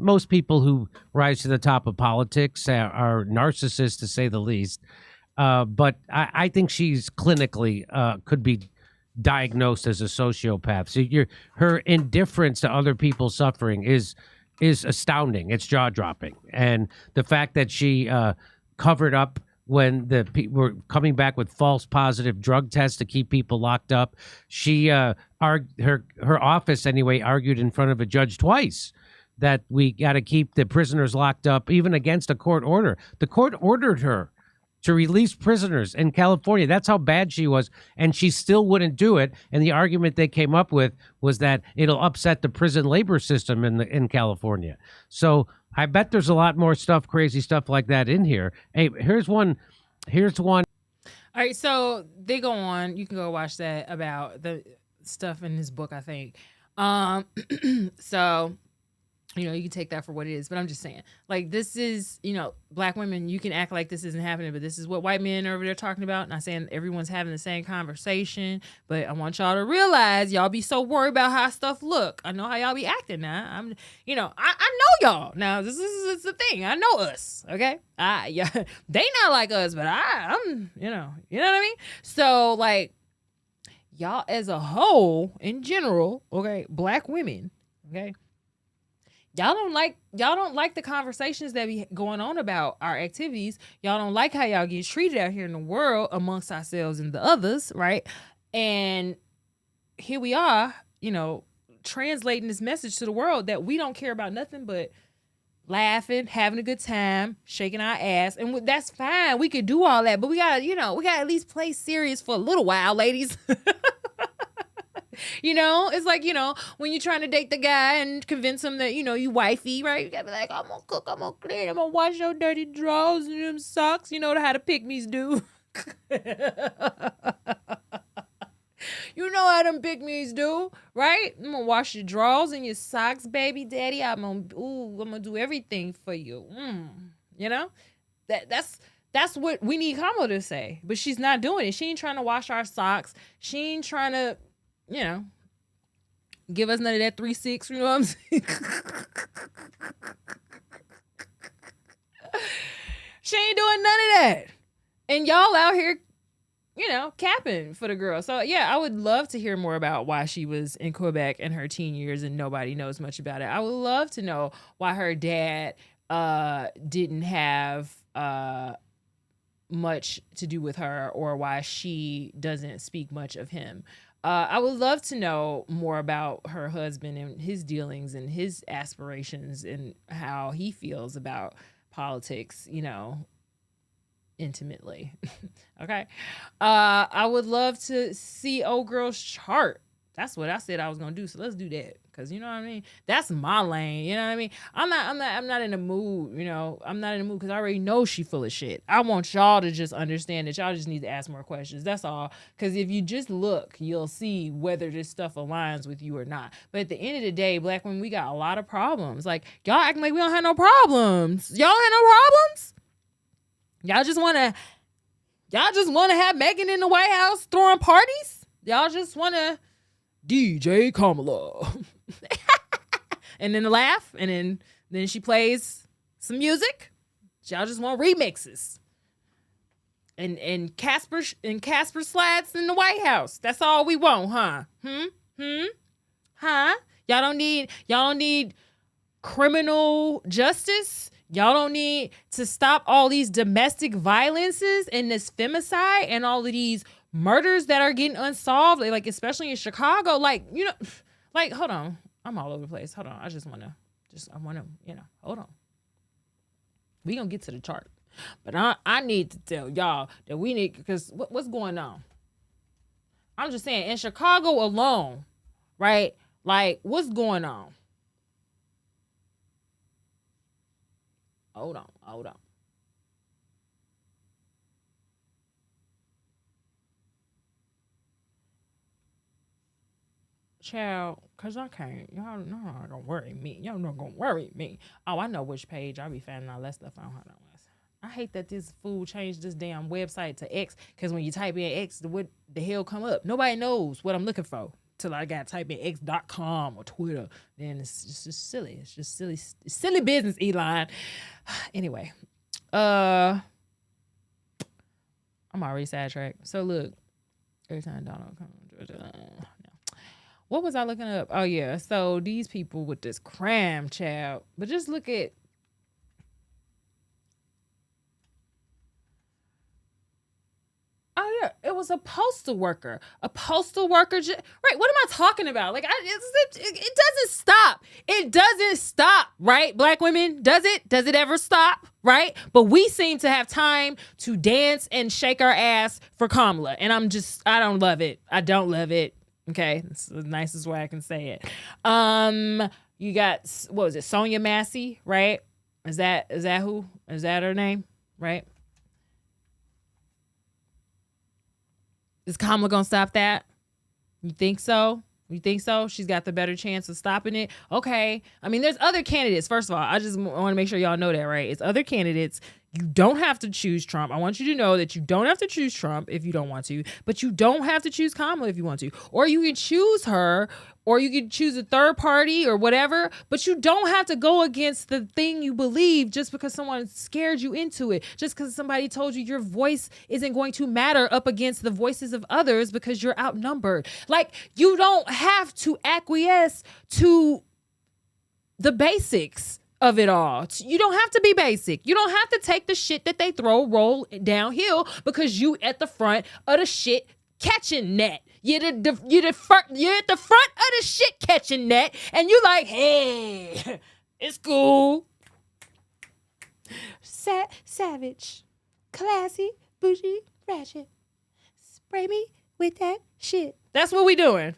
Most people who rise to the top of politics are narcissists, to say the least. But I think she's clinically could be diagnosed as a sociopath. So her indifference to other people's suffering is astounding. It's jaw-dropping. And the fact that she covered up when the people were coming back with false positive drug tests to keep people locked up, she her office anyway argued in front of a judge twice that we got to keep the prisoners locked up even against a court order. The court ordered her to release prisoners in California. That's how bad she was, and she still wouldn't do it. And the argument they came up with was that it'll upset the prison labor system in California. So I bet there's a lot more stuff, crazy stuff like that in here. Hey, here's one. All right, so they go on. You can go watch that about the stuff in his book, I think. So you can take that for what it is, but I'm just saying, like, this is, Black women, you can act like this isn't happening, but this is what white men are over there talking about. Not saying everyone's having the same conversation, but I want y'all to realize y'all be so worried about how stuff look. I know how y'all be acting now. I know y'all. Now, this is the thing. I know us, okay? They not like us, but I'm, you know what I mean? So, like, y'all as a whole, in general, okay, Black women, okay, Y'all don't like the conversations that be going on about our activities. Y'all don't like how y'all get treated out here in the world amongst ourselves and the others, right? And here we are, translating this message to the world that we don't care about nothing but laughing, having a good time, shaking our ass, and that's fine. We could do all that, but we gotta at least play serious for a little while, ladies. It's like, when you're trying to date the guy and convince him that, you wifey, right? You gotta be like, I'm gonna cook, I'm gonna clean, I'm gonna wash your dirty drawers and them socks. You know how the pick-me's do. You know how them pick-me's do, right? I'm gonna wash your drawers and your socks, baby daddy. I'm gonna do everything for you. That's what we need Kamala to say. But she's not doing it. She ain't trying to wash our socks. She ain't trying to give us none of that 3-6, you know what I'm saying? She ain't doing none of that. And y'all out here, capping for the girl. So, yeah, I would love to hear more about why she was in Quebec in her teen years and nobody knows much about it. I would love to know why her dad didn't have much to do with her or why she doesn't speak much of him. I would love to know more about her husband and his dealings and his aspirations and how he feels about politics, intimately. Okay. I would love to see old girl's chart. That's what I said I was going to do. So let's do that. Cause you know what I mean? That's my lane. You know what I mean? I'm not in the mood, I'm not in the mood because I already know she full of shit. I want y'all to just understand that y'all just need to ask more questions. That's all. Cause if you just look, you'll see whether this stuff aligns with you or not. But at the end of the day, Black women, we got a lot of problems. Like, y'all acting like we don't have no problems. Y'all have no problems? Y'all just wanna have Megan in the White House throwing parties? Y'all just wanna DJ Kamala. and then laugh, and then she plays some music. Y'all just want remixes. And Casper slides in the White House. That's all we want, huh? Huh? Y'all don't need criminal justice. Y'all don't need to stop all these domestic violences and this femicide and all of these murders that are getting unsolved, like especially in Chicago. Like, you know, like, hold on. I'm all over the place. Hold on. I want to, hold on. We gonna get to the chart. But I need to tell y'all that we need, because what's going on? I'm just saying, in Chicago alone, right? Like, what's going on? Hold on. Child, because I can't. Y'all not gonna worry me. Y'all not gonna worry me. Oh, I know which page I be finding all that stuff on. Hold on. I hate that this fool changed this damn website to X, because when you type in X, what the hell come up? Nobody knows what I'm looking for till I got to type in x.com or Twitter. Then it's just silly. It's just silly business, Elon. Anyway, I'm already sidetracked. So look, every time Donald comes, what was I looking up? Oh yeah, so these people with this crime, child. But just look at. Oh yeah, it was a postal worker. Right? What am I talking about? Like, it doesn't stop. It doesn't stop, right? Black women, does it? Does it ever stop? Right? But we seem to have time to dance and shake our ass for Kamala, and I don't love it. I don't love it. Okay, that's the nicest way I can say it. You got, what was it? Sonia Massey, right? Is that who? Is that her name? Right? Is Kamala gonna stop that? You think so? She's got the better chance of stopping it? Okay. I mean, there's other candidates. First of all, I just want to make sure y'all know that, right? It's other candidates. You don't have to choose Trump. I want you to know that you don't have to choose Trump if you don't want to, but you don't have to choose Kamala if you want to. Or you can choose her, or you can choose a third party or whatever, but you don't have to go against the thing you believe just because someone scared you into it, just because somebody told you your voice isn't going to matter up against the voices of others because you're outnumbered. Like, you don't have to acquiesce to the basics of it all. You don't have to be basic. You don't have to take the shit that they roll downhill because you at the front of the shit catching net. You're at the front of the shit catching net, and you like, hey, it's cool. Savage, classy, bougie, ratchet. Spray me with that shit. That's what we doing.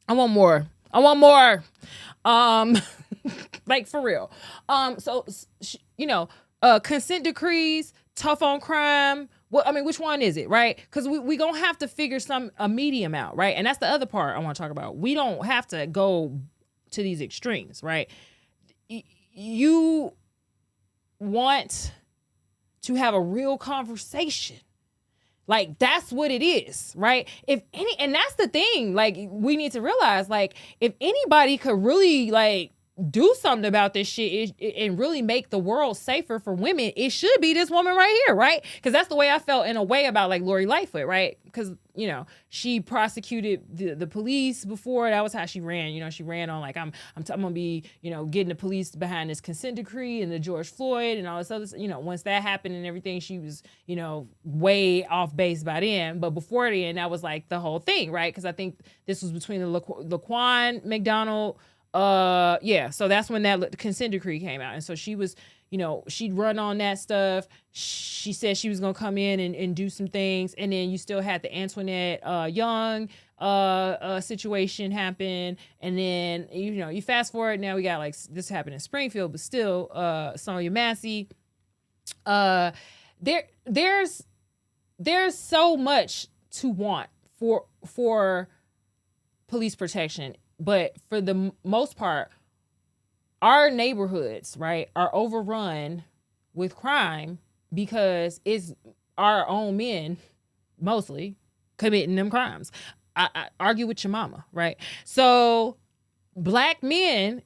I want more. Like, for real. So consent decrees, tough on crime. Well, I mean, which one is it, right? Because we gonna have to figure a medium out, right? And that's the other part I want to talk about. We don't have to go to these extremes, right? You want to have a real conversation. Like, that's what it is, right? And that's the thing, like, we need to realize, like, if anybody could really, like, do something about this shit and really make the world safer for women, it should be this woman right here, right? Because that's the way I felt in a way about, like, Lori Lightfoot, right? Because, she prosecuted the police before. That was how she ran. She ran on, like, I'm gonna be, getting the police behind this consent decree and the George Floyd and all this other, once that happened and everything, she was, way off base by then. But before then, that was, like, the whole thing, right? Because I think this was between the Laquan McDonald. So that's when that consent decree came out. And so she was, she'd run on that stuff. She said she was going to come in and do some things. And then you still had the Antoinette Young situation happen. And then, you fast forward, now we got, like, this happened in Springfield, but still Sonia Massey. There's so much to want for police protection. But for the most part, our neighborhoods, right, are overrun with crime because it's our own men, mostly, committing them crimes. I argue with your mama, right? So black men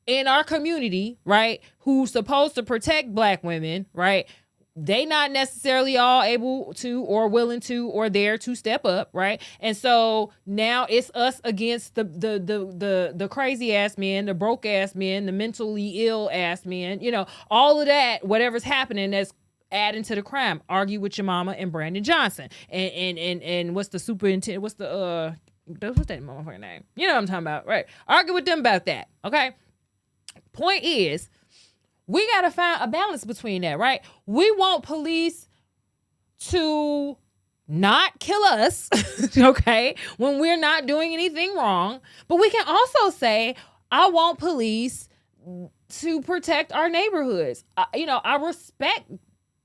in our community, right, who's supposed to protect black women, right, they not necessarily all able to or willing to or there to step up, right? And so now it's us against the crazy ass men, the broke ass men, the mentally ill ass men, you know, all of that, whatever's happening that's adding to the crime. Argue with your mama and Brandon Johnson. And what's the superintendent, what's that motherfucking name? You know what I'm talking about, right? Argue with them about that, okay? Point is, we got to find a balance between that, right? We want police to not kill us, okay, when we're not doing anything wrong. But we can also say, I want police to protect our neighborhoods. I respect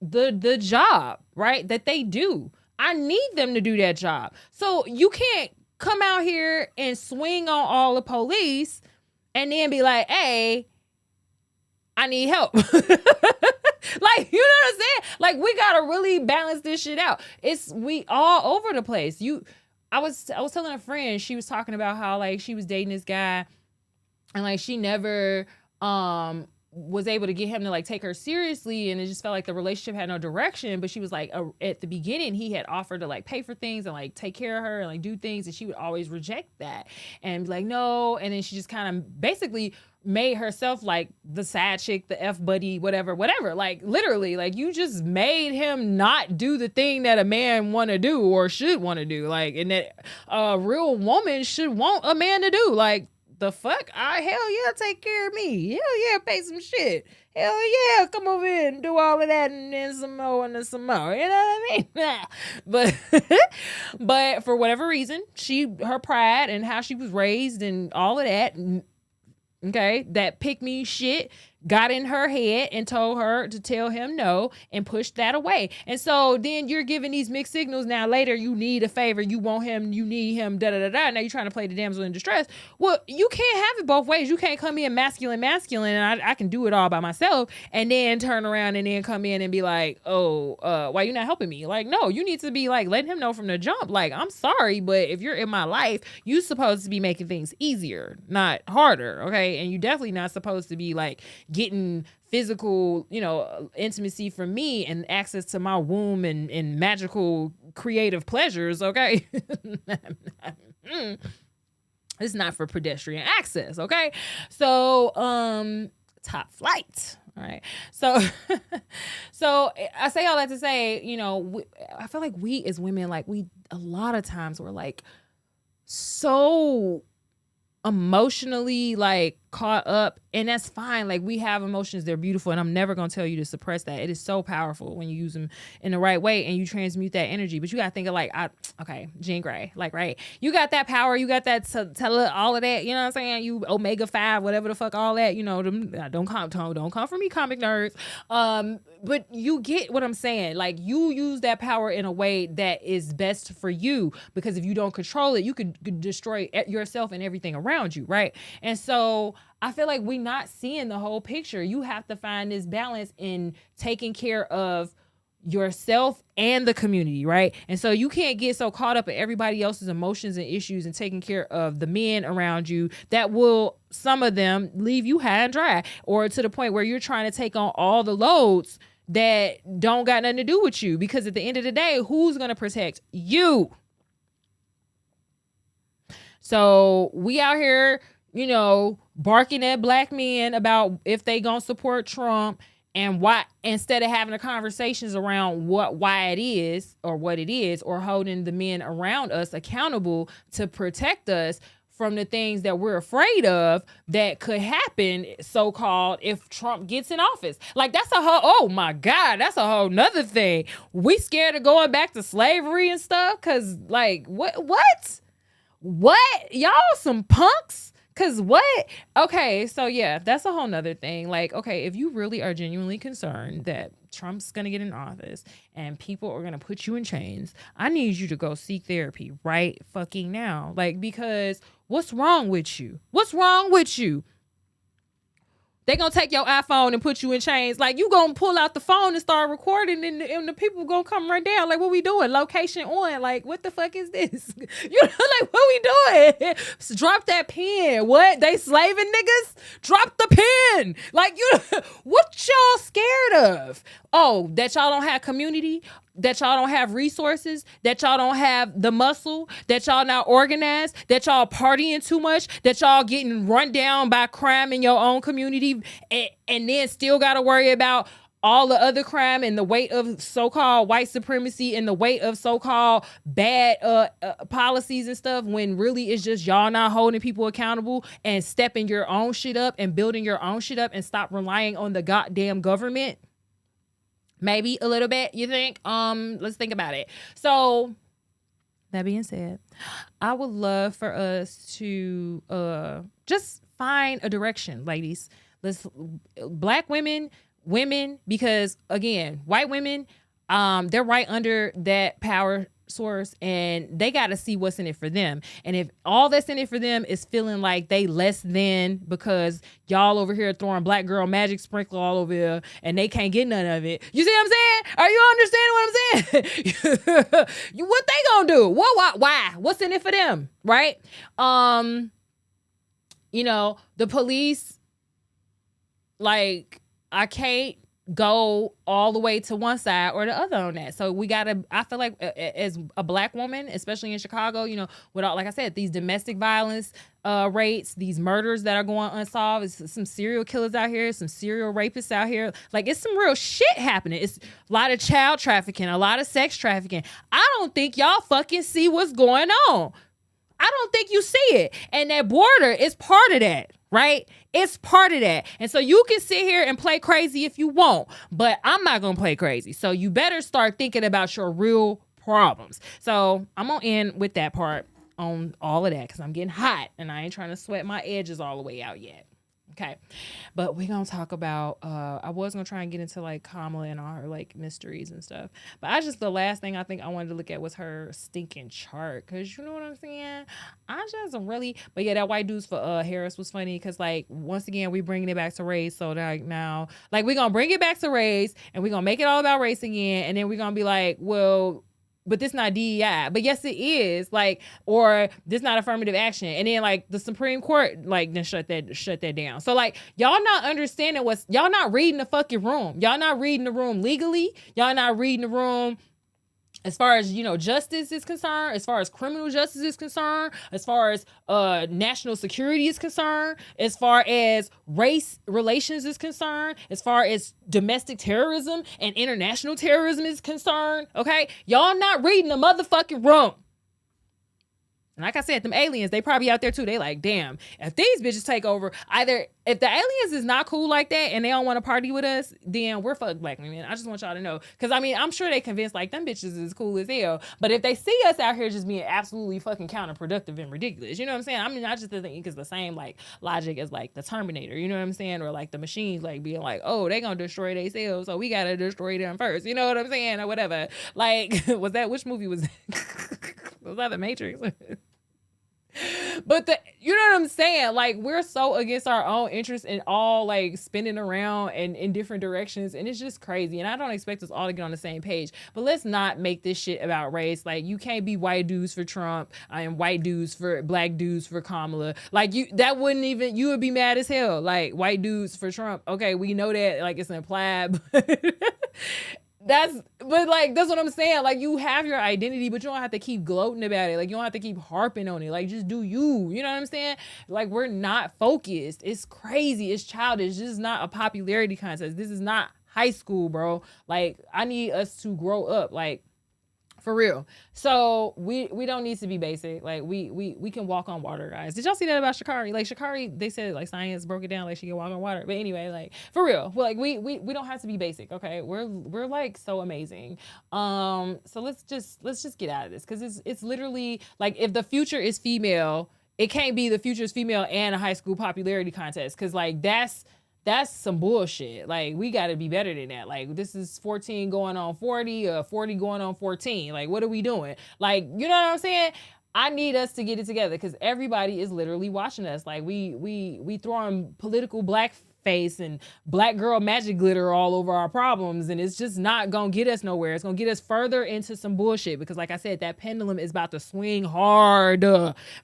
the job, right, that they do. I need them to do that job. So you can't come out here and swing on all the police and then be like, hey, I need help. Like, you know what I'm saying? Like, we gotta really balance this shit out. We all over the place. I was telling a friend, she was talking about how like she was dating this guy and like she never was able to get him to like take her seriously, and it just felt like the relationship had no direction. But she was like, at the beginning he had offered to like pay for things and like take care of her and like do things, and she would always reject that and be like no, and then she just kind of basically made herself like the side chick, the F buddy, whatever, like literally, like you just made him not do the thing that a man want to do or should want to do, like, and that a real woman should want a man to do. Like, the fuck? Hell yeah, take care of me. Hell yeah, pay some shit. Hell yeah, come over here and do all of that and then some more and then some more. You know what I mean? But for whatever reason, her pride and how she was raised and all of that, okay, that pick me shit got in her head and told her to tell him no and pushed that away. And so then you're giving these mixed signals. Now later you need a favor, you want him, you need him, da-da-da-da. Now you're trying to play the damsel in distress. Well, you can't have it both ways. You can't come in masculine and I can do it all by myself and then turn around and then come in and be like, why you not helping me? Like, no, you need to be like letting him know from the jump, like, I'm sorry, but if you're in my life, you supposed to be making things easier, not harder, okay? And you definitely not supposed to be like getting physical, intimacy from me and access to my womb and magical creative pleasures, okay? It's not for pedestrian access, okay? So, top flight, all right? So, so I say all that to say, I feel like we as women, like a lot of times we're like so emotionally like caught up, and that's fine. Like, we have emotions, they're beautiful, and I'm never gonna tell you to suppress that. It is so powerful when you use them in the right way and you transmute that energy. But you gotta think of like, Jean Grey, like, right, you got that power, you got that all of that, you know what I'm saying, you omega 5 whatever the fuck, all that, don't come for me, comic nerds, but you get what I'm saying. Like, you use that power in a way that is best for you, because if you don't control it, you could destroy yourself and everything around you, right? And so I feel like we're not seeing the whole picture. You have to find this balance in taking care of yourself and the community, right? And so you can't get so caught up in everybody else's emotions and issues and taking care of the men around you that will, some of them, leave you high and dry, or to the point where you're trying to take on all the loads that don't got nothing to do with you, because at the end of the day, who's going to protect you? So we out here, barking at black men about if they gonna support Trump, and why, instead of having the conversations around why it is or what it is, or holding the men around us accountable to protect us from the things that we're afraid of that could happen, so-called, if Trump gets in office. Like, that's oh my God, that's a whole nother thing. We scared of going back to slavery and stuff, because like, what? Y'all some punks? Cause what? Okay, so yeah, that's a whole nother thing. Like, okay, if you really are genuinely concerned that Trump's gonna get in office and people are gonna put you in chains, I need you to go seek therapy right fucking now. Like, because what's wrong with you? What's wrong with you? They gonna take your iPhone and put you in chains. Like, you gonna pull out the phone and start recording, and the people gonna come right down. Like, what we doing? Location on. Like, what the fuck is this? You know, like, what we doing? Drop that pen. What? They slaving niggas? Drop the pen. Like, what y'all scared of? Oh, that y'all don't have community? That y'all don't have resources, that y'all don't have the muscle, that y'all not organized, that y'all partying too much, that y'all getting run down by crime in your own community, and then still got to worry about all the other crime and the weight of so-called white supremacy and the weight of so-called bad policies and stuff, when really it's just y'all not holding people accountable and stepping your own shit up and building your own shit up and stop relying on the goddamn government. Maybe a little bit, you think? Let's think about it. So, that being said, I would love for us to just find a direction, ladies. Black women, because again, white women, they're right under that power source, and they got to see what's in it for them. And if all that's in it for them is feeling like they less than because y'all over here throwing black girl magic sprinkle all over here and they can't get none of it, you see what I'm saying? Are you understanding what I'm saying? What they gonna do? Why? What's in it for them, right? The police, like, I can't go all the way to one side or the other on that. So I feel like as a black woman, especially in Chicago, with all, like I said, these domestic violence rates, these murders that are going unsolved, it's some serial killers out here, some serial rapists out here. Like, it's some real shit happening. It's a lot of child trafficking, a lot of sex trafficking. I don't think y'all fucking see what's going on. I don't think you see it. And that border is part of that, right? It's part of that. And so you can sit here and play crazy if you want, but I'm not going to play crazy. So you better start thinking about your real problems. So I'm going to end with that part on all of that, because I'm getting hot and I ain't trying to sweat my edges all the way out yet. Okay. But we're going to talk about, I was going to try and get into like Kamala and all her like mysteries and stuff. But the last thing I think I wanted to look at was her stinking chart. Cause you know what I'm saying? But yeah, that white dudes for Harris was funny. Cause like, once again, we bringing it back to race. So like now, like, we're going to bring it back to race and we're going to make it all about race again. And then we're going to be like, well, but this not DEI. But yes, it is. Like, or this not affirmative action. And then like the Supreme Court like then shut that down. So like, y'all not understanding y'all not reading the fucking room. Y'all not reading the room legally. Y'all not reading the room as far as, justice is concerned, as far as criminal justice is concerned, as far as national security is concerned, as far as race relations is concerned, as far as domestic terrorism and international terrorism is concerned, okay? Y'all not reading the motherfucking room. And like I said, them aliens, they probably out there too. They like, damn, if these bitches take over, either if the aliens is not cool like that and they don't want to party with us, then we're fucked black women. I just want y'all to know. Because, I mean, I'm sure they convinced like them bitches is cool as hell. But if they see us out here just being absolutely fucking counterproductive and ridiculous, you know what I'm saying? I mean, I just think it's the same like logic as like the Terminator, you know what I'm saying? Or like the machines like being like, oh, they gonna destroy themselves, so we gotta destroy them first. You know what I'm saying? Or whatever. Like, which movie was that? Was that The Matrix? But you know what I'm saying? Like, we're so against our own interests and all like spinning around and in different directions, and it's just crazy. And I don't expect us all to get on the same page. But let's not make this shit about race. Like, you can't be white dudes for Trump and white dudes for black dudes for Kamala. Like, you would be mad as hell. Like, white dudes for Trump. Okay, we know that like it's implied, but that's what I'm saying. Like, you have your identity, but you don't have to keep gloating about it. Like, you don't have to keep harping on it. Like, just do you. You know what I'm saying? Like, we're not focused. It's crazy. It's childish. This is not a popularity contest. This is not high school, bro. Like, I need us to grow up. Like, for real. So we don't need to be basic. Like, we can walk on water, guys. Did y'all see that about Sha'Carri? Like, Sha'Carri, they said like science broke it down like she can walk on water. But anyway, like, for real. Well, like, we don't have to be basic, okay? We're like so amazing. So let's just get out of this, because it's literally like, if the future is female, it can't be the future is female and a high school popularity contest, because like that's some bullshit. Like, we got to be better than that. Like, this is 14 going on 40 or 40 going on 14. Like, what are we doing? Like, you know what I'm saying? I need us to get it together, because everybody is literally watching us. Like, we throwing political black face and black girl magic glitter all over our problems, and it's just not gonna get us nowhere. It's gonna get us further into some bullshit because, like I said, that pendulum is about to swing hard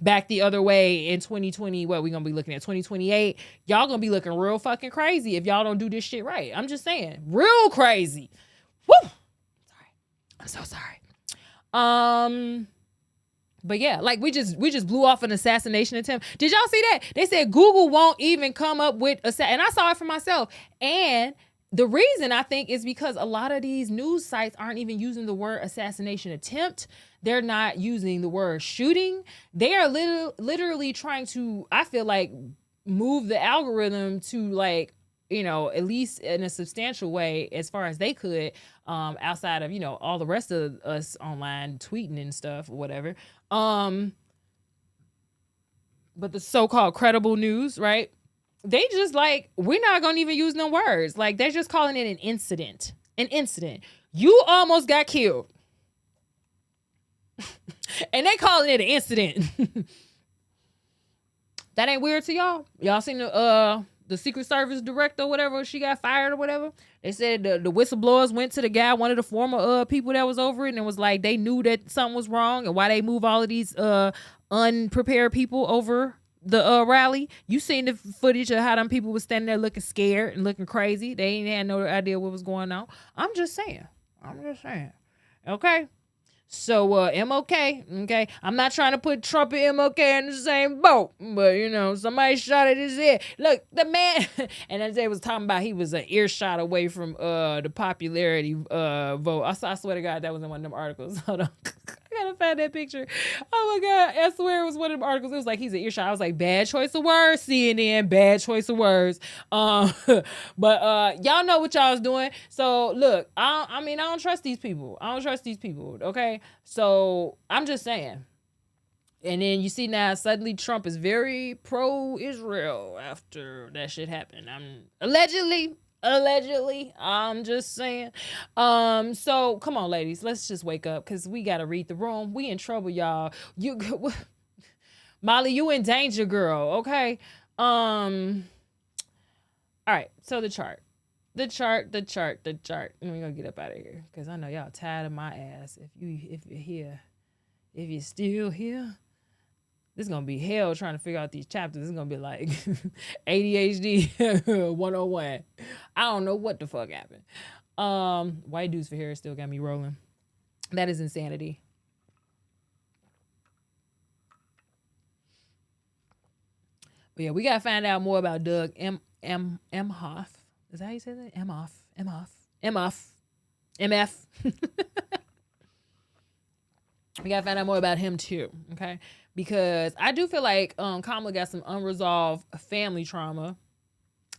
back the other way in 2020. What we gonna be looking at 2028? Y'all gonna be looking real fucking crazy if y'all don't do this shit right. I'm just saying, real crazy. Woo! Sorry, I'm so sorry. But yeah, like we just blew off an assassination attempt. Did y'all see that? They said Google won't even come up with and I saw it for myself. And the reason I think is because a lot of these news sites aren't even using the word assassination attempt. They're not using the word shooting. They are literally trying to, I feel like, move the algorithm to like, you know, at least in a substantial way as far as they could, outside of, you know, all the rest of us online tweeting and stuff or whatever. But the so-called credible news, right? They just like, we're not going to even use no words. Like, they're just calling it an incident. An incident. You almost got killed. And they calling it an incident. That ain't weird to y'all? Y'all seen the Secret Service director or whatever, she got fired or whatever? They said the whistleblowers went to the guy, one of the former people that was over it, and it was like they knew that something was wrong and why they move all of these unprepared people over the rally. You seen the footage of how them people was standing there looking scared and looking crazy. They ain't had no idea what was going on. I'm just saying. Okay? So, MLK, okay? I'm not trying to put Trump and MLK in the same boat, but, you know, somebody shot at his head. Look, the man, and as they was talking about, he was an earshot away from the popularity vote. I swear to God, that was in one of them articles. Hold on. I gotta find that picture. Oh my God, I swear it was one of them articles. It was like, he's an earshot. I was like, bad choice of words, CNN, bad choice of words. But y'all know what y'all was doing. So look, I mean, I don't trust these people. Okay? So I'm just saying. And then you see now suddenly Trump is very pro-Israel after that shit happened. Allegedly, I'm just saying. So come on, ladies, let's just wake up because we gotta read the room. We in trouble, y'all. Molly, you in danger, girl. Okay. All right. So the chart. Let me go get up out of here because I know y'all tired of my ass. If you're here, if you're still here. This is going to be hell trying to figure out these chapters. It's going to be like ADHD 101. I don't know what the fuck happened. White Dudes for Hair still got me rolling. That is insanity. But yeah, we got to find out more about Doug Emhoff. Is that how you say that? MF. We got to find out more about him too, okay? Because I do feel like Kamala got some unresolved family trauma,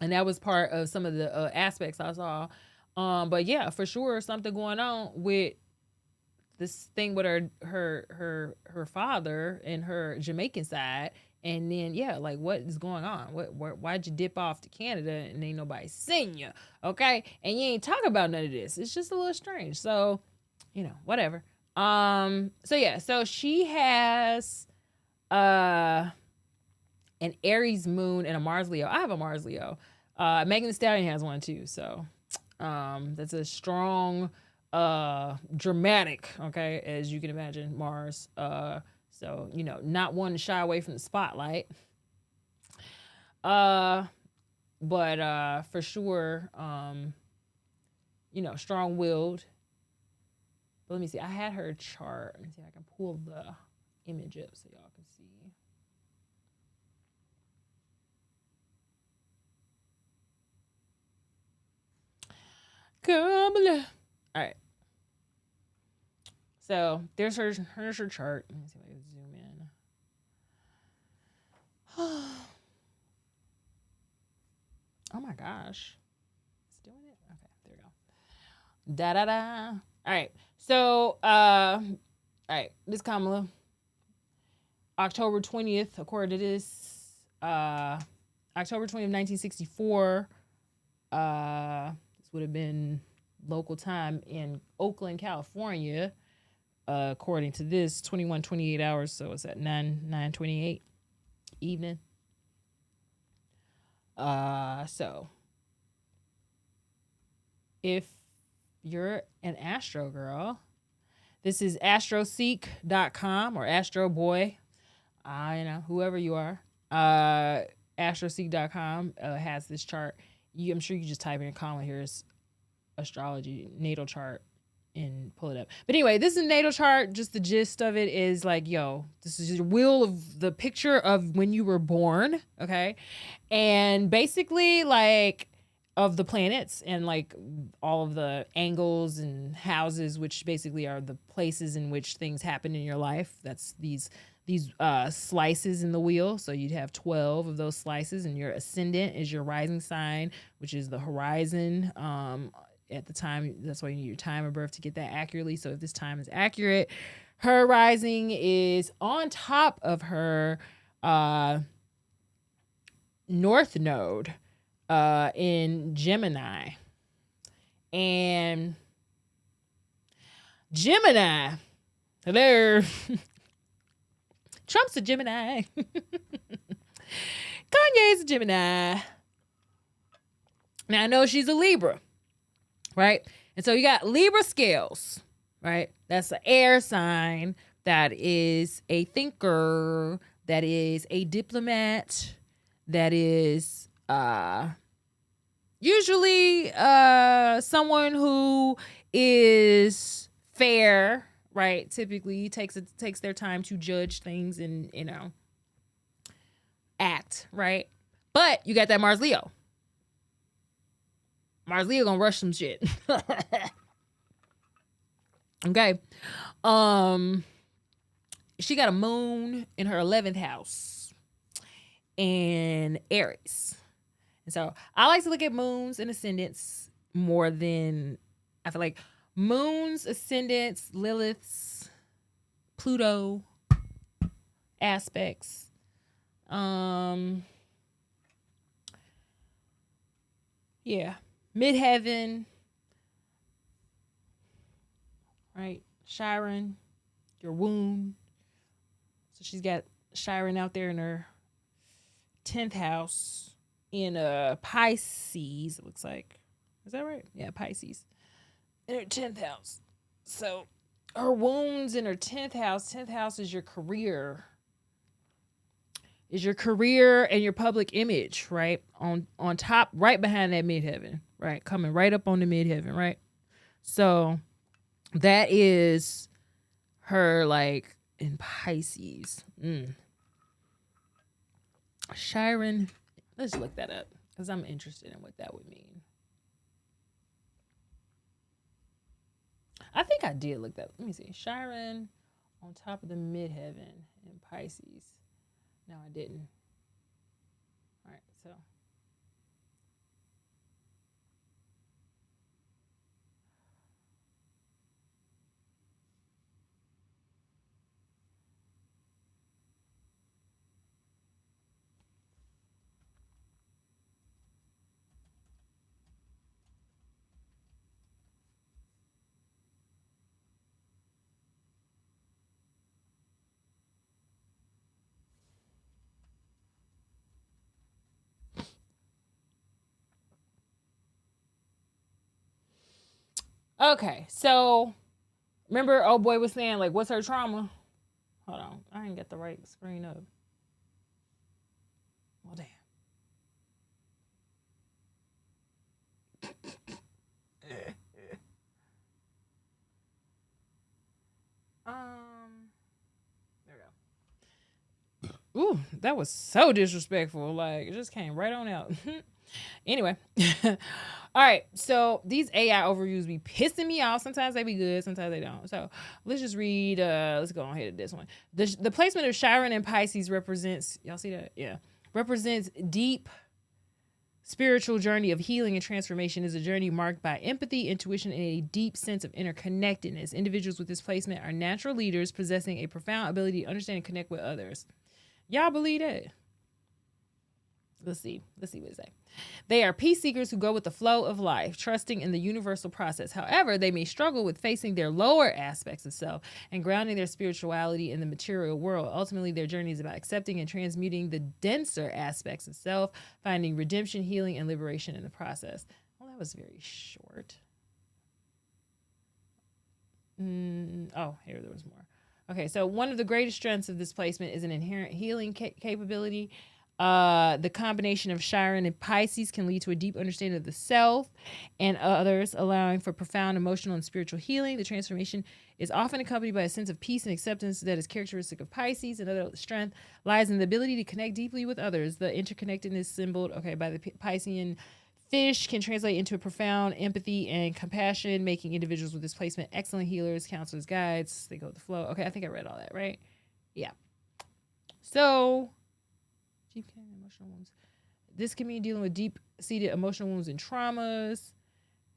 and that was part of some of the aspects I saw. But yeah, for sure, something going on with this thing with her father and her Jamaican side, and then yeah, like what is going on? Why'd you dip off to Canada and ain't nobody seen you? Okay, and you ain't talking about none of this. It's just a little strange. So, you know, whatever. So yeah, so she has an Aries moon and a Mars Leo. I have a Mars Leo. Megan Thee Stallion has one too. So that's a strong, dramatic, okay, as you can imagine, Mars. So, you know, not one to shy away from the spotlight. But for sure, you know, strong-willed. But let me see. I had her chart. Let me see if I can pull the image up so y'all can see. Kamala. All right. So there's her chart. Let me see if I can zoom in. Oh my gosh. It's doing it? Okay, there we go. Da-da-da. All right. So, all right, this Kamala, October 20th, according to this, October 20th, 1964, this would have been local time in Oakland, California, according to this, 28 hours, so it's at 9:28 evening. So if you're an Astro girl, this is astroseek.com or Astro Boy. Whoever you are. Astroseek.com has this chart. I'm sure you just type in Colin Harris astrology natal chart and pull it up. But anyway, this is a natal chart. Just the gist of it is like, this is your wheel of the picture of when you were born, okay? And basically, like, of the planets and like all of the angles and houses, which basically are the places in which things happen in your life. That's these slices in the wheel. So you'd have 12 of those slices, and your ascendant is your rising sign, which is the horizon. At the time, that's why you need your time of birth to get that accurately. So if this time is accurate, her rising is on top of her north node in Gemini. And Gemini, hello. Trump's a Gemini. Kanye's a Gemini. Now I know she's a Libra, right? And so you got Libra scales, right? That's an air sign that is a thinker, that is a diplomat, that is usually someone who is fair, right? Typically takes their time to judge things and, act, right? But you got that Mars Leo. Mars Leo gonna rush some shit. Okay. She got a moon in her 11th house in Aries. And so I like to look at moons and ascendants more than, I feel like moons, ascendants, Liliths, Pluto aspects. Yeah. Midheaven. Right? Chiron, your womb. So she's got Chiron out there in her 10th house in Pisces, it looks like. Is that right? Yeah, Pisces. In her 10th house. So her wounds in her 10th house. 10th house is your career. Is your career and your public image, right? On top, right behind that midheaven, right? Coming right up on the midheaven, right? So that is her, like, in Pisces. Chiron, let's look that up because I'm interested in what that would mean. I think I did look that. Let me see. Chiron on top of the midheaven in Pisces. No, I didn't. All right, so. Okay, so remember old boy was saying, like, what's her trauma? Hold on, I didn't get the right screen up. Well, damn. There we go. Ooh, that was so disrespectful. Like, it just came right on out. Anyway. All right, so these AI overviews be pissing me off. Sometimes they be good, sometimes they don't. So let's just read. Let's go ahead to this one. The placement of Chiron and Pisces represents, y'all see that? Yeah. Represents deep spiritual journey of healing and transformation. Is a journey marked by empathy, intuition, and a deep sense of interconnectedness. Individuals with this placement are natural leaders possessing a profound ability to understand and connect with others. Y'all believe that? Let's see what it say. They are peace seekers who go with the flow of life, trusting in the universal process. However, they may struggle with facing their lower aspects of self and grounding their spirituality in the material world. Ultimately, their journey is about accepting and transmuting the denser aspects of self, finding redemption, healing, and liberation in the process. Well, that was very short. Here there was more. Okay, so one of the greatest strengths of this placement is an inherent healing capability. The combination of Chiron and Pisces can lead to a deep understanding of the self and others, allowing for profound emotional and spiritual healing. The transformation is often accompanied by a sense of peace and acceptance that is characteristic of Pisces. Another strength lies in the ability to connect deeply with others. The interconnectedness symboled by the Piscean fish can translate into a profound empathy and compassion, making individuals with this placement excellent healers, counselors, guides. They go with the flow. Okay, I think I read all that, right? Yeah. So deep emotional wounds. This can mean dealing with deep-seated emotional wounds and traumas.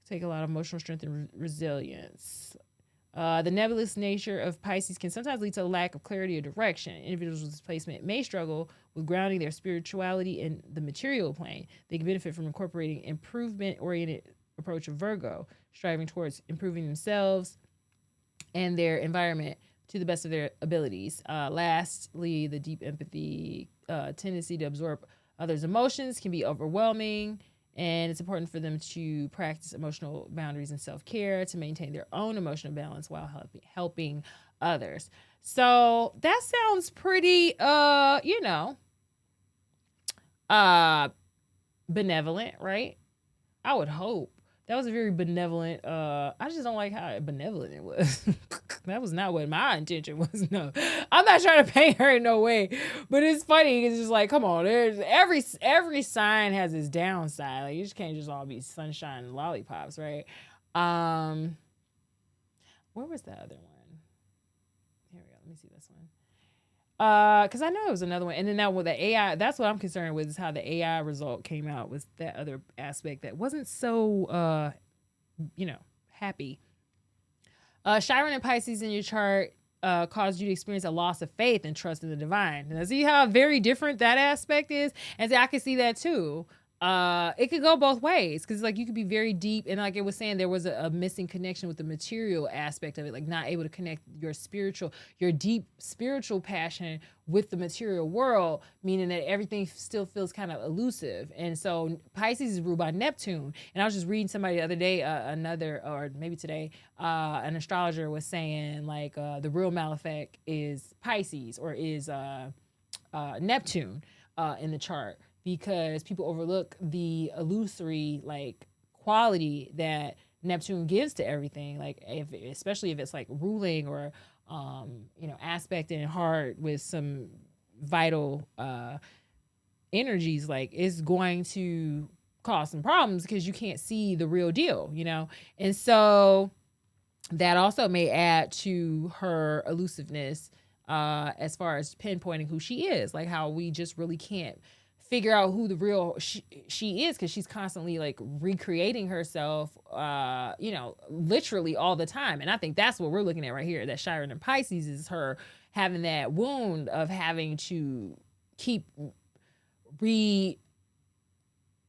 Take a lot of emotional strength and resilience. The nebulous nature of Pisces can sometimes lead to a lack of clarity or direction. Individuals with this placement may struggle with grounding their spirituality in the material plane. They can benefit from incorporating improvement-oriented approach of Virgo, striving towards improving themselves and their environment to the best of their abilities. Lastly, the deep empathy tendency to absorb others' emotions can be overwhelming, and it's important for them to practice emotional boundaries and self-care to maintain their own emotional balance while helping others. So that sounds pretty, benevolent, right? I would hope. That was a very benevolent. I just don't like how benevolent it was. That was not what my intention was. No, I'm not trying to paint her in no way, but it's funny. It's just like, come on. There's every sign has its downside. Like, you just can't just all be sunshine and lollipops, right? Where was that other one? Here we go. Let me see this one. Because I know it was another one. And then now with the AI, that's what I'm concerned with, is how the AI result came out with that other aspect that wasn't so, happy. Chiron and Pisces in your chart cause you to experience a loss of faith and trust in the divine. Now, see how very different that aspect is? And see, I can see that too. It could go both ways, because like you could be very deep, and like it was saying, there was a missing connection with the material aspect of it, like not able to connect your deep spiritual passion with the material world, meaning that everything still feels kind of elusive. And so Pisces is ruled by Neptune. And I was just reading somebody the other day, or maybe today, an astrologer was saying like the real malefic is Pisces, or is Neptune in the chart, because people overlook the illusory like quality that Neptune gives to everything. Like especially if it's like ruling or aspecting hard with some vital energies, like it's going to cause some problems because you can't see the real deal, And so that also may add to her elusiveness as far as pinpointing who she is, like how we just really can't figure out who the real she is, because she's constantly like recreating herself, literally all the time. And I think that's what we're looking at right here, that Chiron and Pisces is her having that wound of having to keep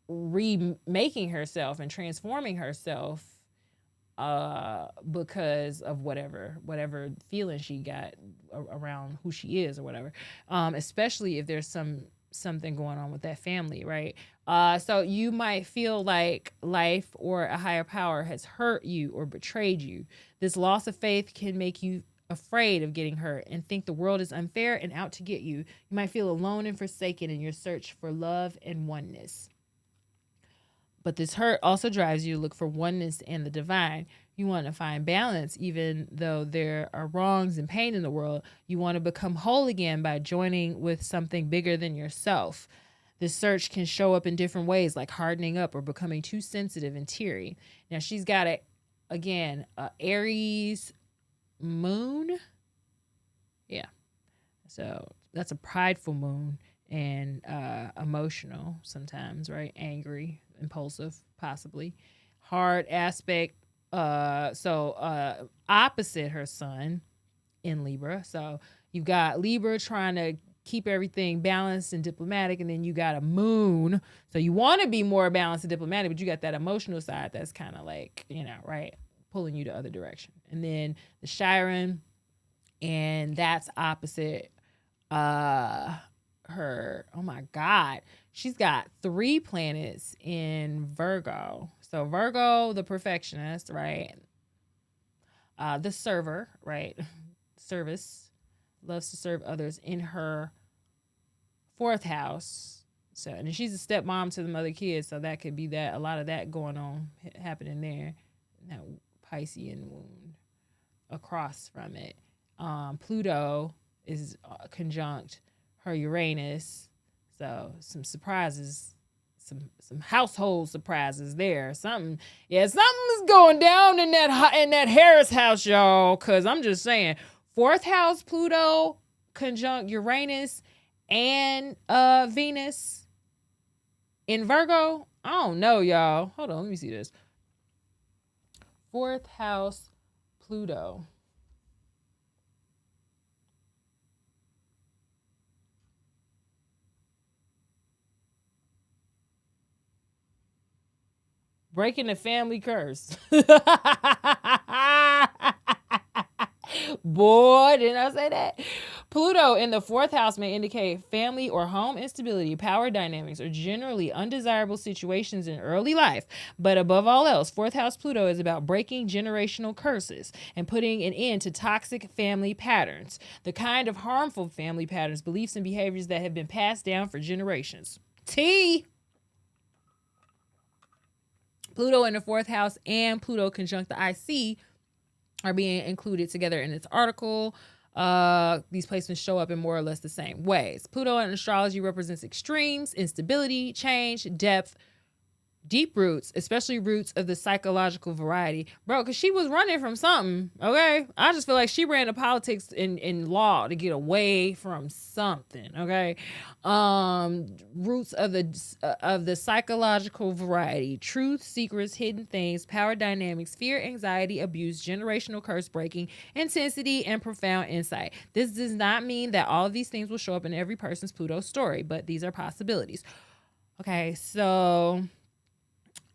remaking herself and transforming herself because of whatever feeling she got around who she is or whatever, especially if there's something going on with that family, right? So you might feel like life or a higher power has hurt you or betrayed you. This loss of faith can make you afraid of getting hurt and think the world is unfair and out to get you. You might feel alone and forsaken in your search for love and oneness. But this hurt also drives you to look for oneness and the divine. You want to find balance, even though there are wrongs and pain in the world. You want to become whole again by joining with something bigger than yourself. This search can show up in different ways, like hardening up or becoming too sensitive and teary. Now, she's got a Aries moon. Yeah. So that's a prideful moon and emotional sometimes, right? Angry, impulsive, possibly. Hard aspect. Opposite her sun in Libra. So you've got Libra trying to keep everything balanced and diplomatic, and then you got a moon. So you want to be more balanced and diplomatic, but you got that emotional side that's kind of like, right, pulling you the other direction. And then the Chiron, and that's opposite her. Oh my God. She's got 3 planets in Virgo. So Virgo, the perfectionist, right? The server, right? Service, loves to serve others in her 4th house. So, and she's a stepmom to the mother kids, so that could be that, a lot of that going on, happening there. That Piscean wound across from it. Pluto is conjunct her Uranus, so some surprises, some household surprises there. Something is going down in that Harris house, y'all. Cause I'm just saying, 4th house Pluto conjunct Uranus and Venus in Virgo. I don't know, y'all. Hold on, let me see this. 4th house Pluto. Breaking the family curse. Boy, didn't I say that? Pluto in the 4th house may indicate family or home instability, power dynamics, or generally undesirable situations in early life. But above all else, 4th house Pluto is about breaking generational curses and putting an end to toxic family patterns, the kind of harmful family patterns, beliefs, and behaviors that have been passed down for generations. Pluto in the 4th house and Pluto conjunct the IC are being included together in this article. These placements show up in more or less the same ways. Pluto in astrology represents extremes, instability, change, depth, deep roots, especially roots of the psychological variety. Bro, because she was running from something, okay? I just feel like she ran to politics in law to get away from something, okay? Roots of the psychological variety, truth, secrets, hidden things, power dynamics, fear, anxiety, abuse, generational curse breaking, intensity, and profound insight. This does not mean that all of these things will show up in every person's Pluto story, but these are possibilities. Okay, so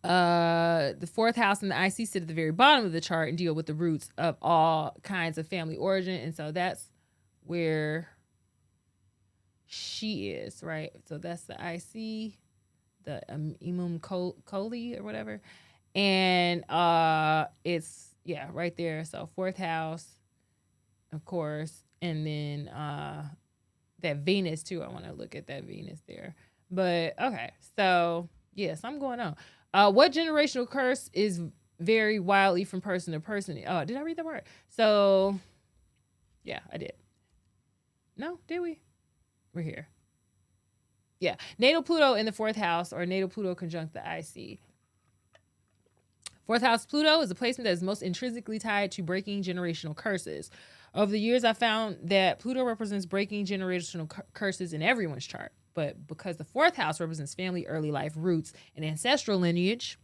the 4th house and the IC sit at the very bottom of the chart and deal with the roots of all kinds of family origin, and so that's where she is, right? So that's the IC, the Imum Koli or whatever, and it's right there. So 4th house, of course, and then that Venus too. I want to look at that Venus there, but okay, so yes, I'm going on. What generational curse is vary wildly from person to person? Oh, did I read that word? So, yeah, I did. No, did we? We're here. Yeah, natal Pluto in the 4th house, or natal Pluto conjunct the IC. 4th house Pluto is a placement that is most intrinsically tied to breaking generational curses. Over the years, I found that Pluto represents breaking generational curses in everyone's chart. But because the 4th house represents family, early life, roots, and ancestral lineage,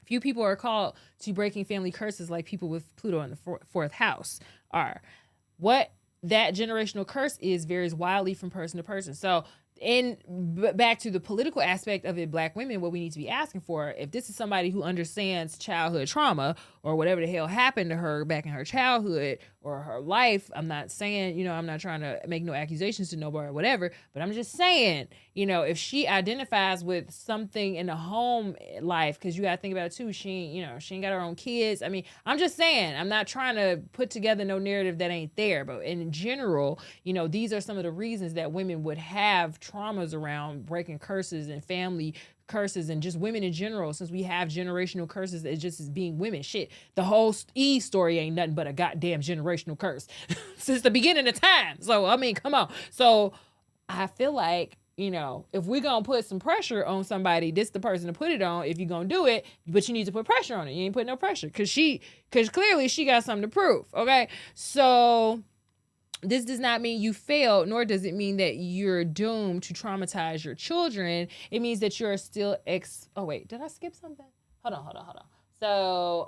few people are called to breaking family curses like people with Pluto in the 4th house are. What that generational curse is varies wildly from person to person. So, back to the political aspect of it, Black women, what we need to be asking for, if this is somebody who understands childhood trauma or whatever the hell happened to her back in her childhood or her life, I'm not saying, I'm not trying to make no accusations to nobody or whatever, but I'm just saying, if she identifies with something in the home life, because you got to think about it too, she ain't got her own kids. I mean, I'm just saying, I'm not trying to put together no narrative that ain't there, but in general, these are some of the reasons that women would have traumas around breaking curses and family curses, and just women in general, since we have generational curses as just as being women. Shit, the whole Eve story ain't nothing but a goddamn generational curse since the beginning of time. So, I mean, come on. So I feel like, if we're going to put some pressure on somebody, this the person to put it on if you're going to do it, but you need to put pressure on it. You ain't putting no pressure because clearly she got something to prove. Okay. So this does not mean you failed, nor does it mean that you're doomed to traumatize your children. It means that you're still oh wait, did I skip something? Hold on. So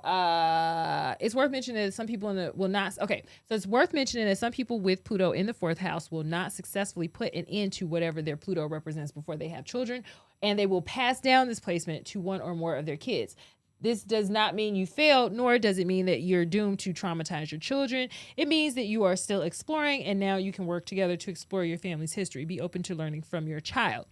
it's worth mentioning that some people will not. Okay, so it's worth mentioning that some people with Pluto in the 4th house will not successfully put an end to whatever their Pluto represents before they have children, and they will pass down this placement to one or more of their kids. This does not mean you failed, nor does it mean that you're doomed to traumatize your children. It means that you are still exploring, and now you can work together to explore your family's history. Be open to learning from your child.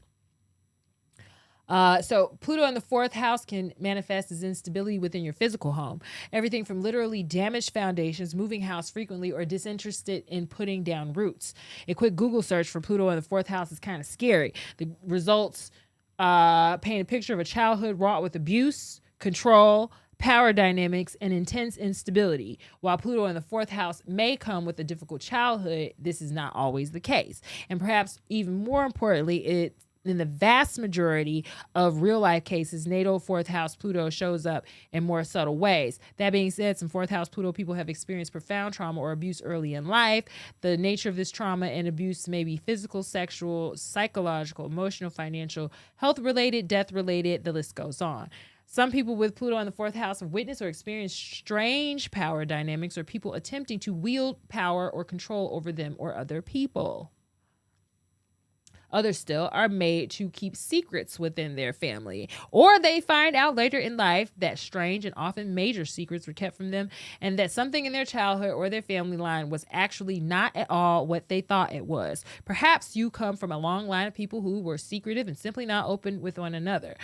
So Pluto in the 4th house can manifest as instability within your physical home. Everything from literally damaged foundations, moving house frequently, or disinterested in putting down roots. A quick Google search for Pluto in the 4th house is kind of scary. The results paint a picture of a childhood wrought with abuse, control, power dynamics, and intense instability. While Pluto in the 4th house may come with a difficult childhood, this is not always the case. And perhaps even more importantly, in the vast majority of real life cases, natal 4th house Pluto shows up in more subtle ways. That being said, some 4th house Pluto people have experienced profound trauma or abuse early in life. The nature of this trauma and abuse may be physical, sexual, psychological, emotional, financial, health related, death related. The list goes on. Some people with Pluto in the 4th house have witnessed or experienced strange power dynamics or people attempting to wield power or control over them or other people. Others still are made to keep secrets within their family, or they find out later in life that strange and often major secrets were kept from them and that something in their childhood or their family line was actually not at all what they thought it was. Perhaps you come from a long line of people who were secretive and simply not open with one another.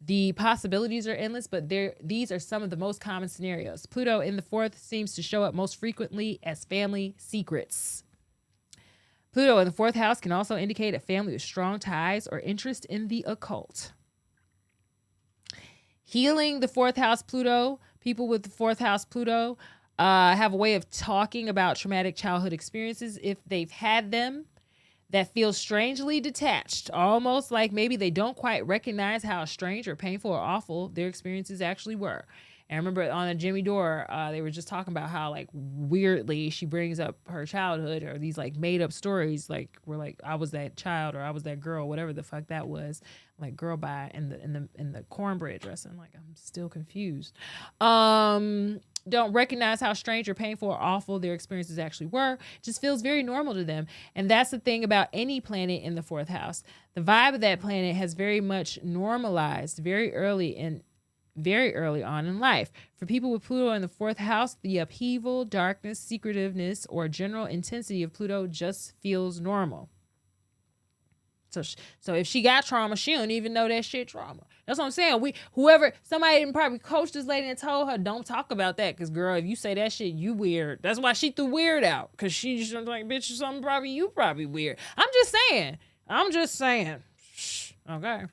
The possibilities are endless, but these are some of the most common scenarios. Pluto in the 4th seems to show up most frequently as family secrets. Pluto in the 4th house can also indicate a family with strong ties or interest in the occult. Healing the 4th house Pluto, people with the 4th house Pluto have a way of talking about traumatic childhood experiences if they've had them that feel strangely detached, almost like maybe they don't quite recognize how strange or painful or awful their experiences actually were. And I remember on a Jimmy Dore, they were just talking about how like weirdly she brings up her childhood or these like made up stories, like we're like I was that child or I was that girl, whatever the fuck that was, like girl by in the cornbread dressing. Like I'm still confused. Don't recognize how strange or painful or awful their experiences actually were. It just feels very normal to them. And that's the thing about any planet in the 4th house. The vibe of that planet has very much normalized very early on in life. For people with Pluto in the 4th house, the upheaval, darkness, secretiveness, or general intensity of Pluto just feels normal. So if she got trauma, she don't even know that shit trauma. That's what I'm saying. Somebody didn't probably coach this lady and told her, don't talk about that. Because, girl, if you say that shit, you weird. That's why she threw weird out. Because she just like, bitch, you probably weird. I'm just saying. Okay.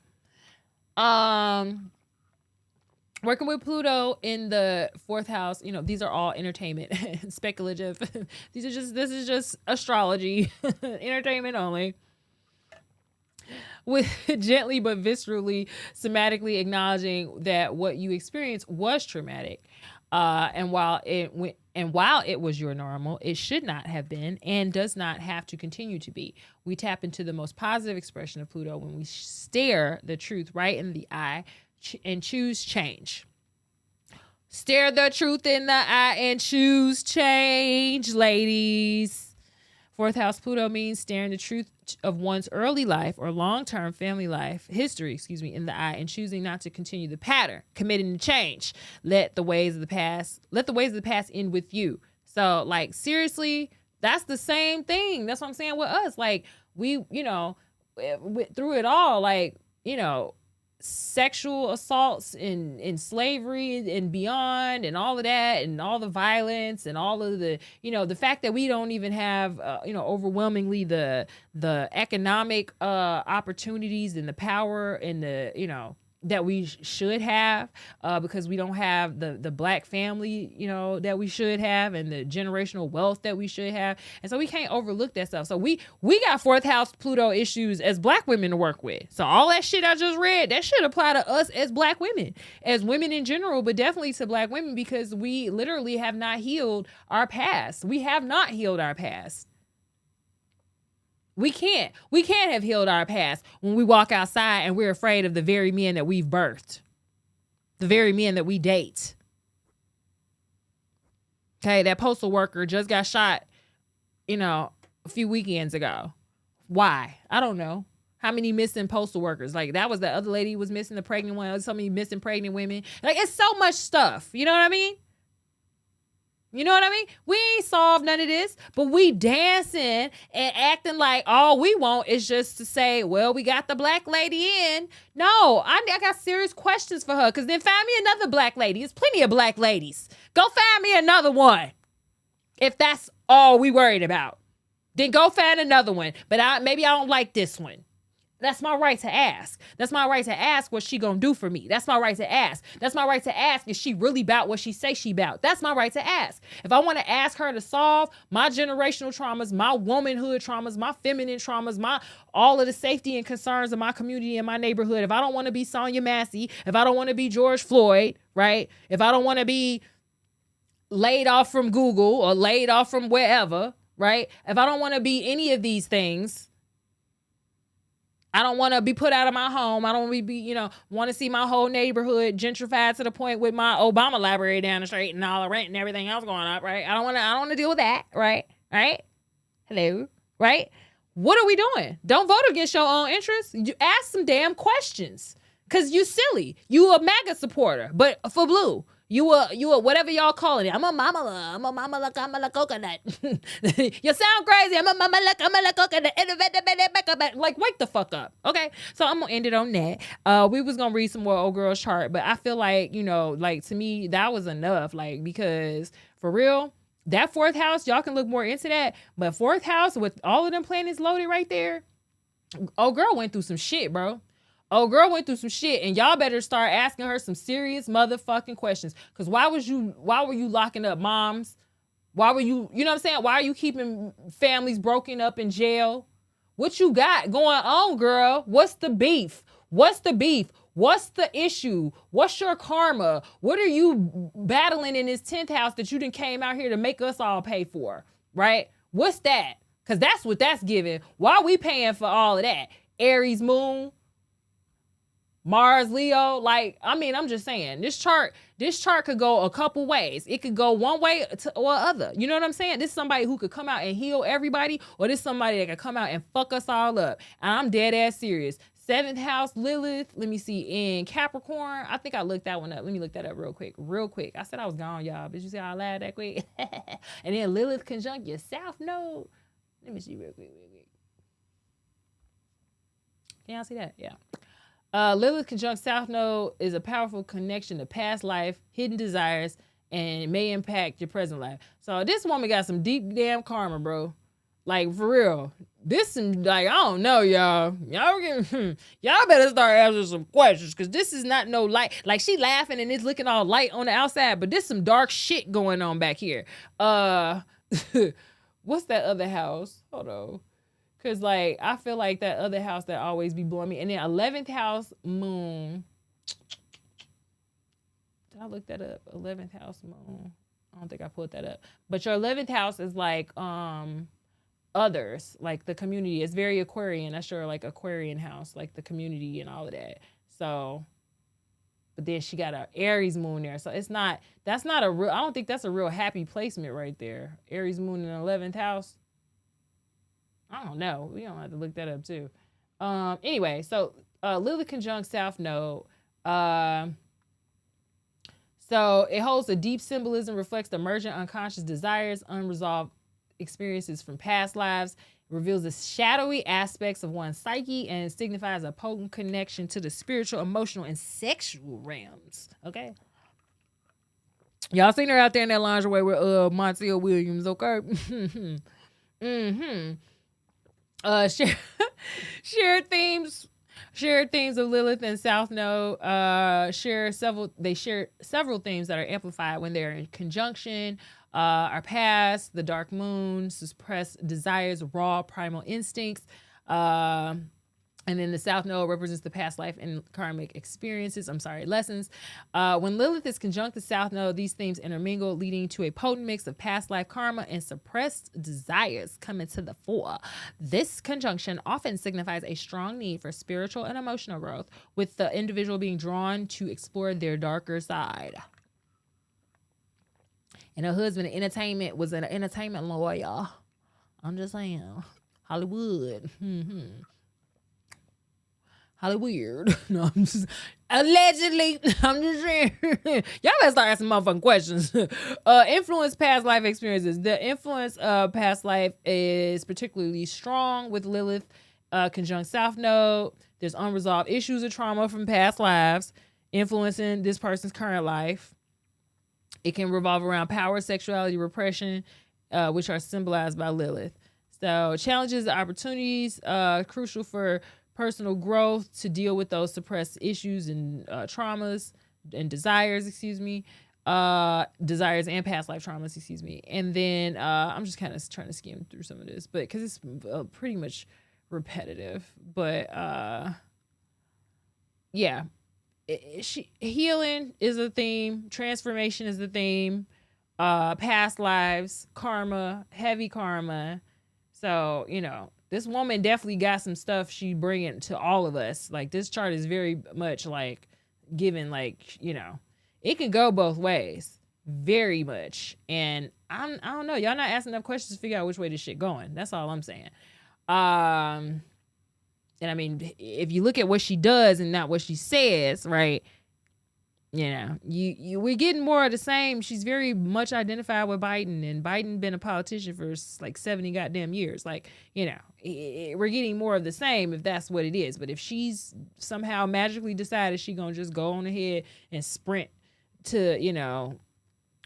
Working with Pluto in the 4th house, these are all entertainment, speculative. This is just astrology, entertainment only. With gently but viscerally, somatically acknowledging that what you experienced was traumatic, and while it was your normal, it should not have been and does not have to continue to be. We tap into the most positive expression of Pluto when we stare the truth right in the eye and choose change. Stare the truth in the eye and choose change, ladies. 4th house Pluto means staring the truth of one's early life or long-term family life history, in the eye and choosing not to continue the pattern, committing to change. Let the ways of the past end with you. So, like, seriously, that's the same thing. That's what I'm saying with us. Like, we, through it all, like, sexual assaults in slavery and beyond and all of that and all the violence and all of the the fact that we don't even have overwhelmingly the economic opportunities and the power and the that we should have because we don't have the black family that we should have and the generational wealth that we should have, and so we can't overlook that stuff. So we got 4th house Pluto issues as black women to work with. So all that shit I just read, that should apply to us as black women, as women in general, but definitely to black women, because we literally have not healed our past. We have not healed our past. We can't have healed our past when we walk outside and we're afraid of the very men that we've birthed, the very men that we date. Okay, that postal worker just got shot, a few weekends ago. Why? I don't know. How many missing postal workers? Like, that was the other lady who was missing, the pregnant one. So many missing pregnant women. Like, it's so much stuff. You know what I mean? We ain't solved none of this, but we dancing and acting like all we want is just to say, well, we got the black lady in. No, I got serious questions for her, because then find me another black lady. There's plenty of black ladies. Go find me another one. If that's all we worried about, then go find another one. But maybe I don't like this one. That's my right to ask. That's my right to ask what she gonna do for me. That's my right to ask. That's my right to ask, is she really about what she say she about? That's my right to ask. If I want to ask her to solve my generational traumas, my womanhood traumas, my feminine traumas, all of the safety and concerns of my community and my neighborhood, if I don't want to be Sonia Massey, if I don't want to be George Floyd, right? If I don't want to be laid off from Google or laid off from wherever, right? If I don't want to be any of these things, I don't want to be put out of my home. I don't want to see my whole neighborhood gentrified to the point with my Obama library down the street and all the rent and everything else going up, right? I don't want to deal with that, right? Right? Hello, right? What are we doing? Don't vote against your own interests. You ask some damn questions, because you silly. You a MAGA supporter, but for blue. You a whatever y'all calling it. I'm a mama like coconut. You sound crazy. I'm a mama like coconut. Like, wake the fuck up. Okay. So I'm gonna end it on that. We was gonna read some more old girl's chart, but I feel like, to me, that was enough. Like, because for real, that fourth house, y'all can look more into that. But fourth house with all of them planets loaded right there, old girl went through some shit, bro. Oh, girl went through some shit, and y'all better start asking her some serious motherfucking questions. Because why were you locking up moms? Why were you know what I'm saying? Why are you keeping families broken up in jail? What you got going on, girl? What's the beef? What's the beef? What's the issue? What's your karma? What are you battling in this 10th house that you done came out here to make us all pay for, right? What's that? Because that's what that's giving. Why are we paying for all of that? Aries moon, Mars, Leo, I'm just saying, this chart could go a couple ways. It could go one way or other. You know what I'm saying? This is somebody who could come out and heal everybody, or this is somebody that could come out and fuck us all up. And I'm dead ass serious. 7th house, Lilith, let me see, in Capricorn. I think I looked that one up. Let me look that up real quick. I said I was gone, y'all. Did you see how I laughed that quick? And then Lilith conjunct your South Node. Let me see real quick. Can y'all see that? Yeah. Lilith conjunct South Node is a powerful connection to past life, hidden desires, and it may impact your present life. So this woman got some deep damn karma, bro. Like, for real. This, I don't know, y'all. Y'all better start answering some questions, because this is not no light. Like, she laughing and it's looking all light on the outside, but there's some dark shit going on back here. What's that other house? Hold on. Because, I feel like that other house that always be blowing me. And then 11th house moon. Did I look that up? 11th house moon. I don't think I pulled that up. But your 11th house is others, like the community. It's very Aquarian. That's your Aquarian house, like the community and all of that. So, but then she got an Aries moon there. So I don't think that's a real happy placement right there. Aries moon in the 11th house. I don't know. We don't have to look that up too. Anyway, so Lilith conjunct South Node. So it holds a deep symbolism, reflects the emergent unconscious desires, unresolved experiences from past lives, reveals the shadowy aspects of one's psyche, and signifies a potent connection to the spiritual, emotional, and sexual realms. Okay. Y'all seen her out there in that lingerie with Montel Williams, okay? Mm-hmm. Shared themes of Lilith and South Node share several themes that are amplified when they're in conjunction. Our past, the dark moon, suppressed desires, raw primal instincts. And then the South Node represents the past life and karmic lessons. When Lilith is conjunct the South Node, these themes intermingle, leading to a potent mix of past life karma and suppressed desires coming to the fore. This conjunction often signifies a strong need for spiritual and emotional growth, with the individual being drawn to explore their darker side. and her husband was an entertainment lawyer. I'm just saying, Hollywood. Hollywood. No, I'm just allegedly. I'm just saying. Y'all better start asking motherfucking questions. Influence past life experiences. The influence of past life is particularly strong with Lilith conjunct South Node. There's unresolved issues of trauma from past lives influencing this person's current life. It can revolve around power, sexuality, repression, which are symbolized by Lilith. So challenges and opportunities, crucial for personal growth to deal with those suppressed issues and traumas and desires, desires and past life traumas, And then I'm just kind of trying to skim through some of this, but because it's pretty much repetitive. But yeah, healing is a theme, transformation is the theme, past lives, karma, heavy karma. So, this woman definitely got some stuff she bringing to all of us. Like, this chart is very much like giving, like, it can go both ways, very much. And I don't know, y'all not asking enough questions to figure out which way this shit going. That's all I'm saying. And I mean, if you look at what she does and not what she says, right? We're getting more of the same. She's very much identified with Biden, and Biden been a politician for like 70 goddamn years. Like, we're getting more of the same if that's what it is. But if she's somehow magically decided she gonna just go on ahead and sprint to,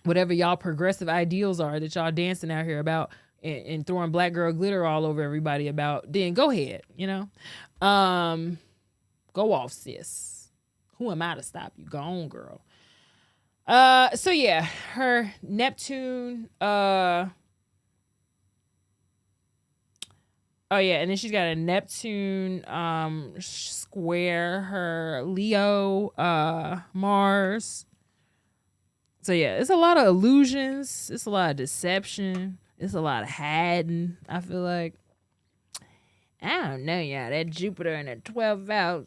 whatever y'all progressive ideals are that y'all dancing out here about and throwing black girl glitter all over everybody about, then go ahead, go off, sis. Who am I to stop you? Go on, girl. So yeah, her Neptune. Oh yeah, and then she's got a Neptune square her Leo Mars. So yeah, it's a lot of illusions. It's a lot of deception. It's a lot of hiding. I feel like. I don't know, y'all. That Jupiter in the 12th house.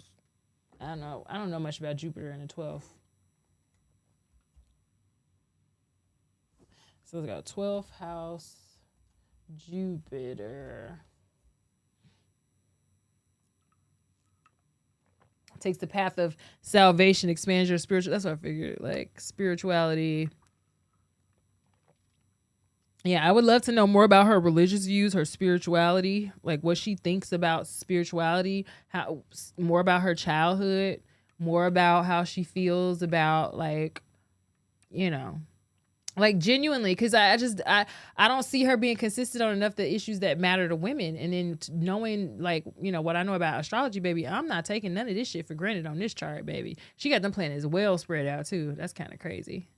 I don't know much about Jupiter in the 12th. So let's go 12th house, Jupiter. Takes the path of salvation, expands your spiritual. That's what I figured, like spirituality. Yeah, I would love to know more about her religious views, her spirituality, like what she thinks about spirituality, more about her childhood, more about how she feels about like genuinely, because I don't see her being consistent on enough the issues that matter to women. And then knowing what I know about astrology, baby, I'm not taking none of this shit for granted on this chart, baby. She got them planets well spread out too. That's kind of crazy.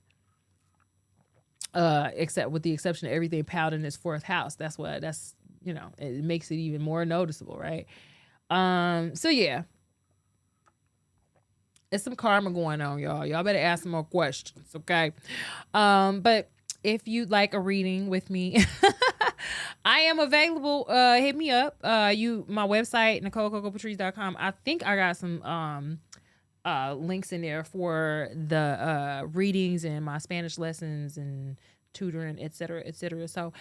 Except with the exception of everything piled in this 4th house. It makes it even more noticeable, right? So yeah. It's some karma going on, y'all. Y'all better ask some more questions, okay? But if you'd like a reading with me, I am available. Hit me up. My website, NicoleCocoPatrice.com. I think I got some links in there for the readings and my Spanish lessons and tutoring, etc., etc. So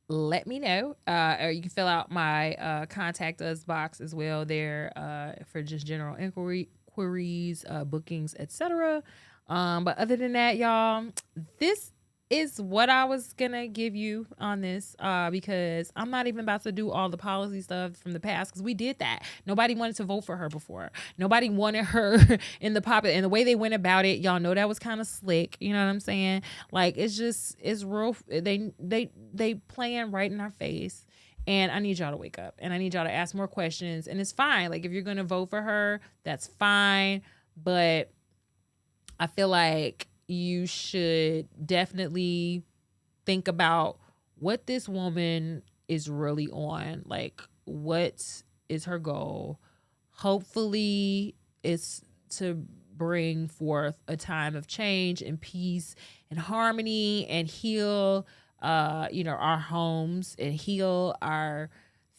let me know, or you can fill out my contact us box as well there for just general inquiries, bookings, etc. But other than that, y'all, this is what I was gonna give you on this, because I'm not even about to do all the policy stuff from the past, because we did that. Nobody wanted to vote for her before. Nobody wanted her in the popular, and the way they went about it, y'all know that was kind of slick. You know what I'm saying? Like, it's real. They playing right in our face. And I need y'all to wake up, and I need y'all to ask more questions. And it's fine. Like, if you're gonna vote for her, that's fine. But I feel like you should definitely think about what this woman is really on. Like, what is her goal? Hopefully it's to bring forth a time of change and peace and harmony and heal our homes and heal our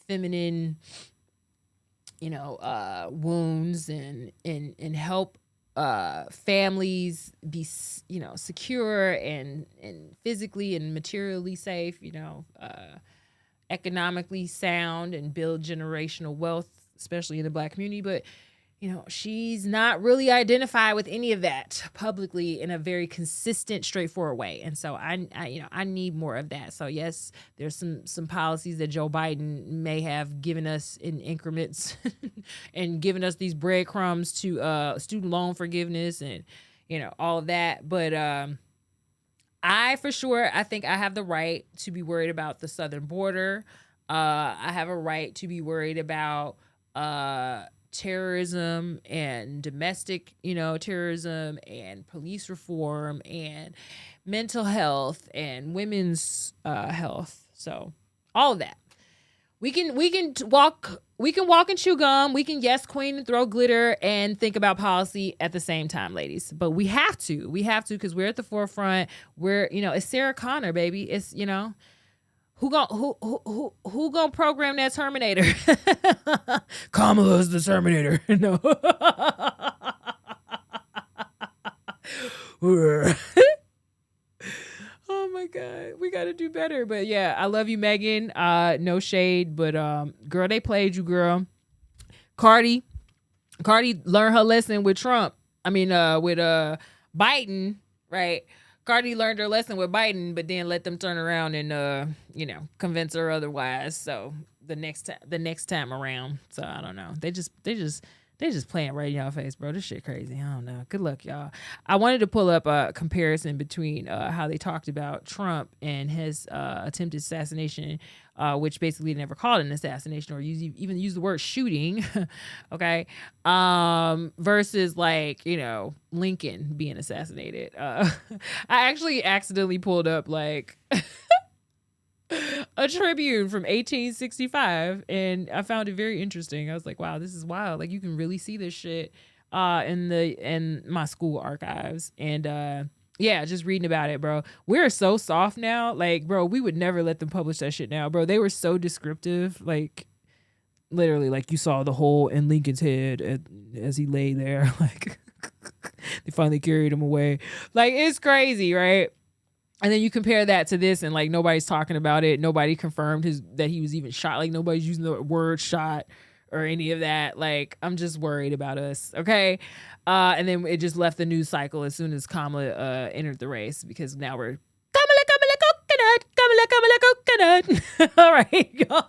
feminine wounds and help families be, secure and physically and materially safe, economically sound and build generational wealth, especially in the Black community. But she's not really identified with any of that publicly in a very consistent, straightforward way. And so I need more of that. So yes, there's some policies that Joe Biden may have given us in increments and given us these breadcrumbs to student loan forgiveness and all of that. But I think I have the right to be worried about the southern border. I have a right to be worried about terrorism and domestic, terrorism and police reform and mental health and women's health. So all of that. We can walk and chew gum. We can yes queen and throw glitter and think about policy at the same time, ladies. But we have to because we're at the forefront. It's Sarah Connor, baby. It's who gonna program that Terminator? Kamala's the Terminator. No. Oh my God, we gotta do better. But yeah, I love you, Megan. No shade, but girl, they played you, girl. Cardi learned her lesson with Trump. With Biden, right? Cardi learned her lesson with Biden, but then let them turn around and convince her otherwise. So the next time around. So I don't know. They just playing right in y'all face, bro. This shit crazy. I don't know. Good luck, y'all. I wanted to pull up a comparison between how they talked about Trump and his attempted assassination, which basically never called an assassination or even use the word shooting. Okay. Versus Lincoln being assassinated. I actually accidentally pulled up a Tribune from 1865, and I found it very interesting. I was like, wow, this is wild. You can really see this shit in my school archives. And just reading about it, bro. We're so soft now. Bro, we would never let them publish that shit now, bro. They were so descriptive. Literally, you saw the hole in Lincoln's head as he lay there. They finally carried him away. It's crazy, right? And then you compare that to this, and nobody's talking about it. Nobody confirmed that he was even shot. Nobody's using the word shot or any of that. I'm just worried about us. Okay. And then it just left the news cycle as soon as Kamala entered the race, because now we're Kamala coconut. All right, y'all.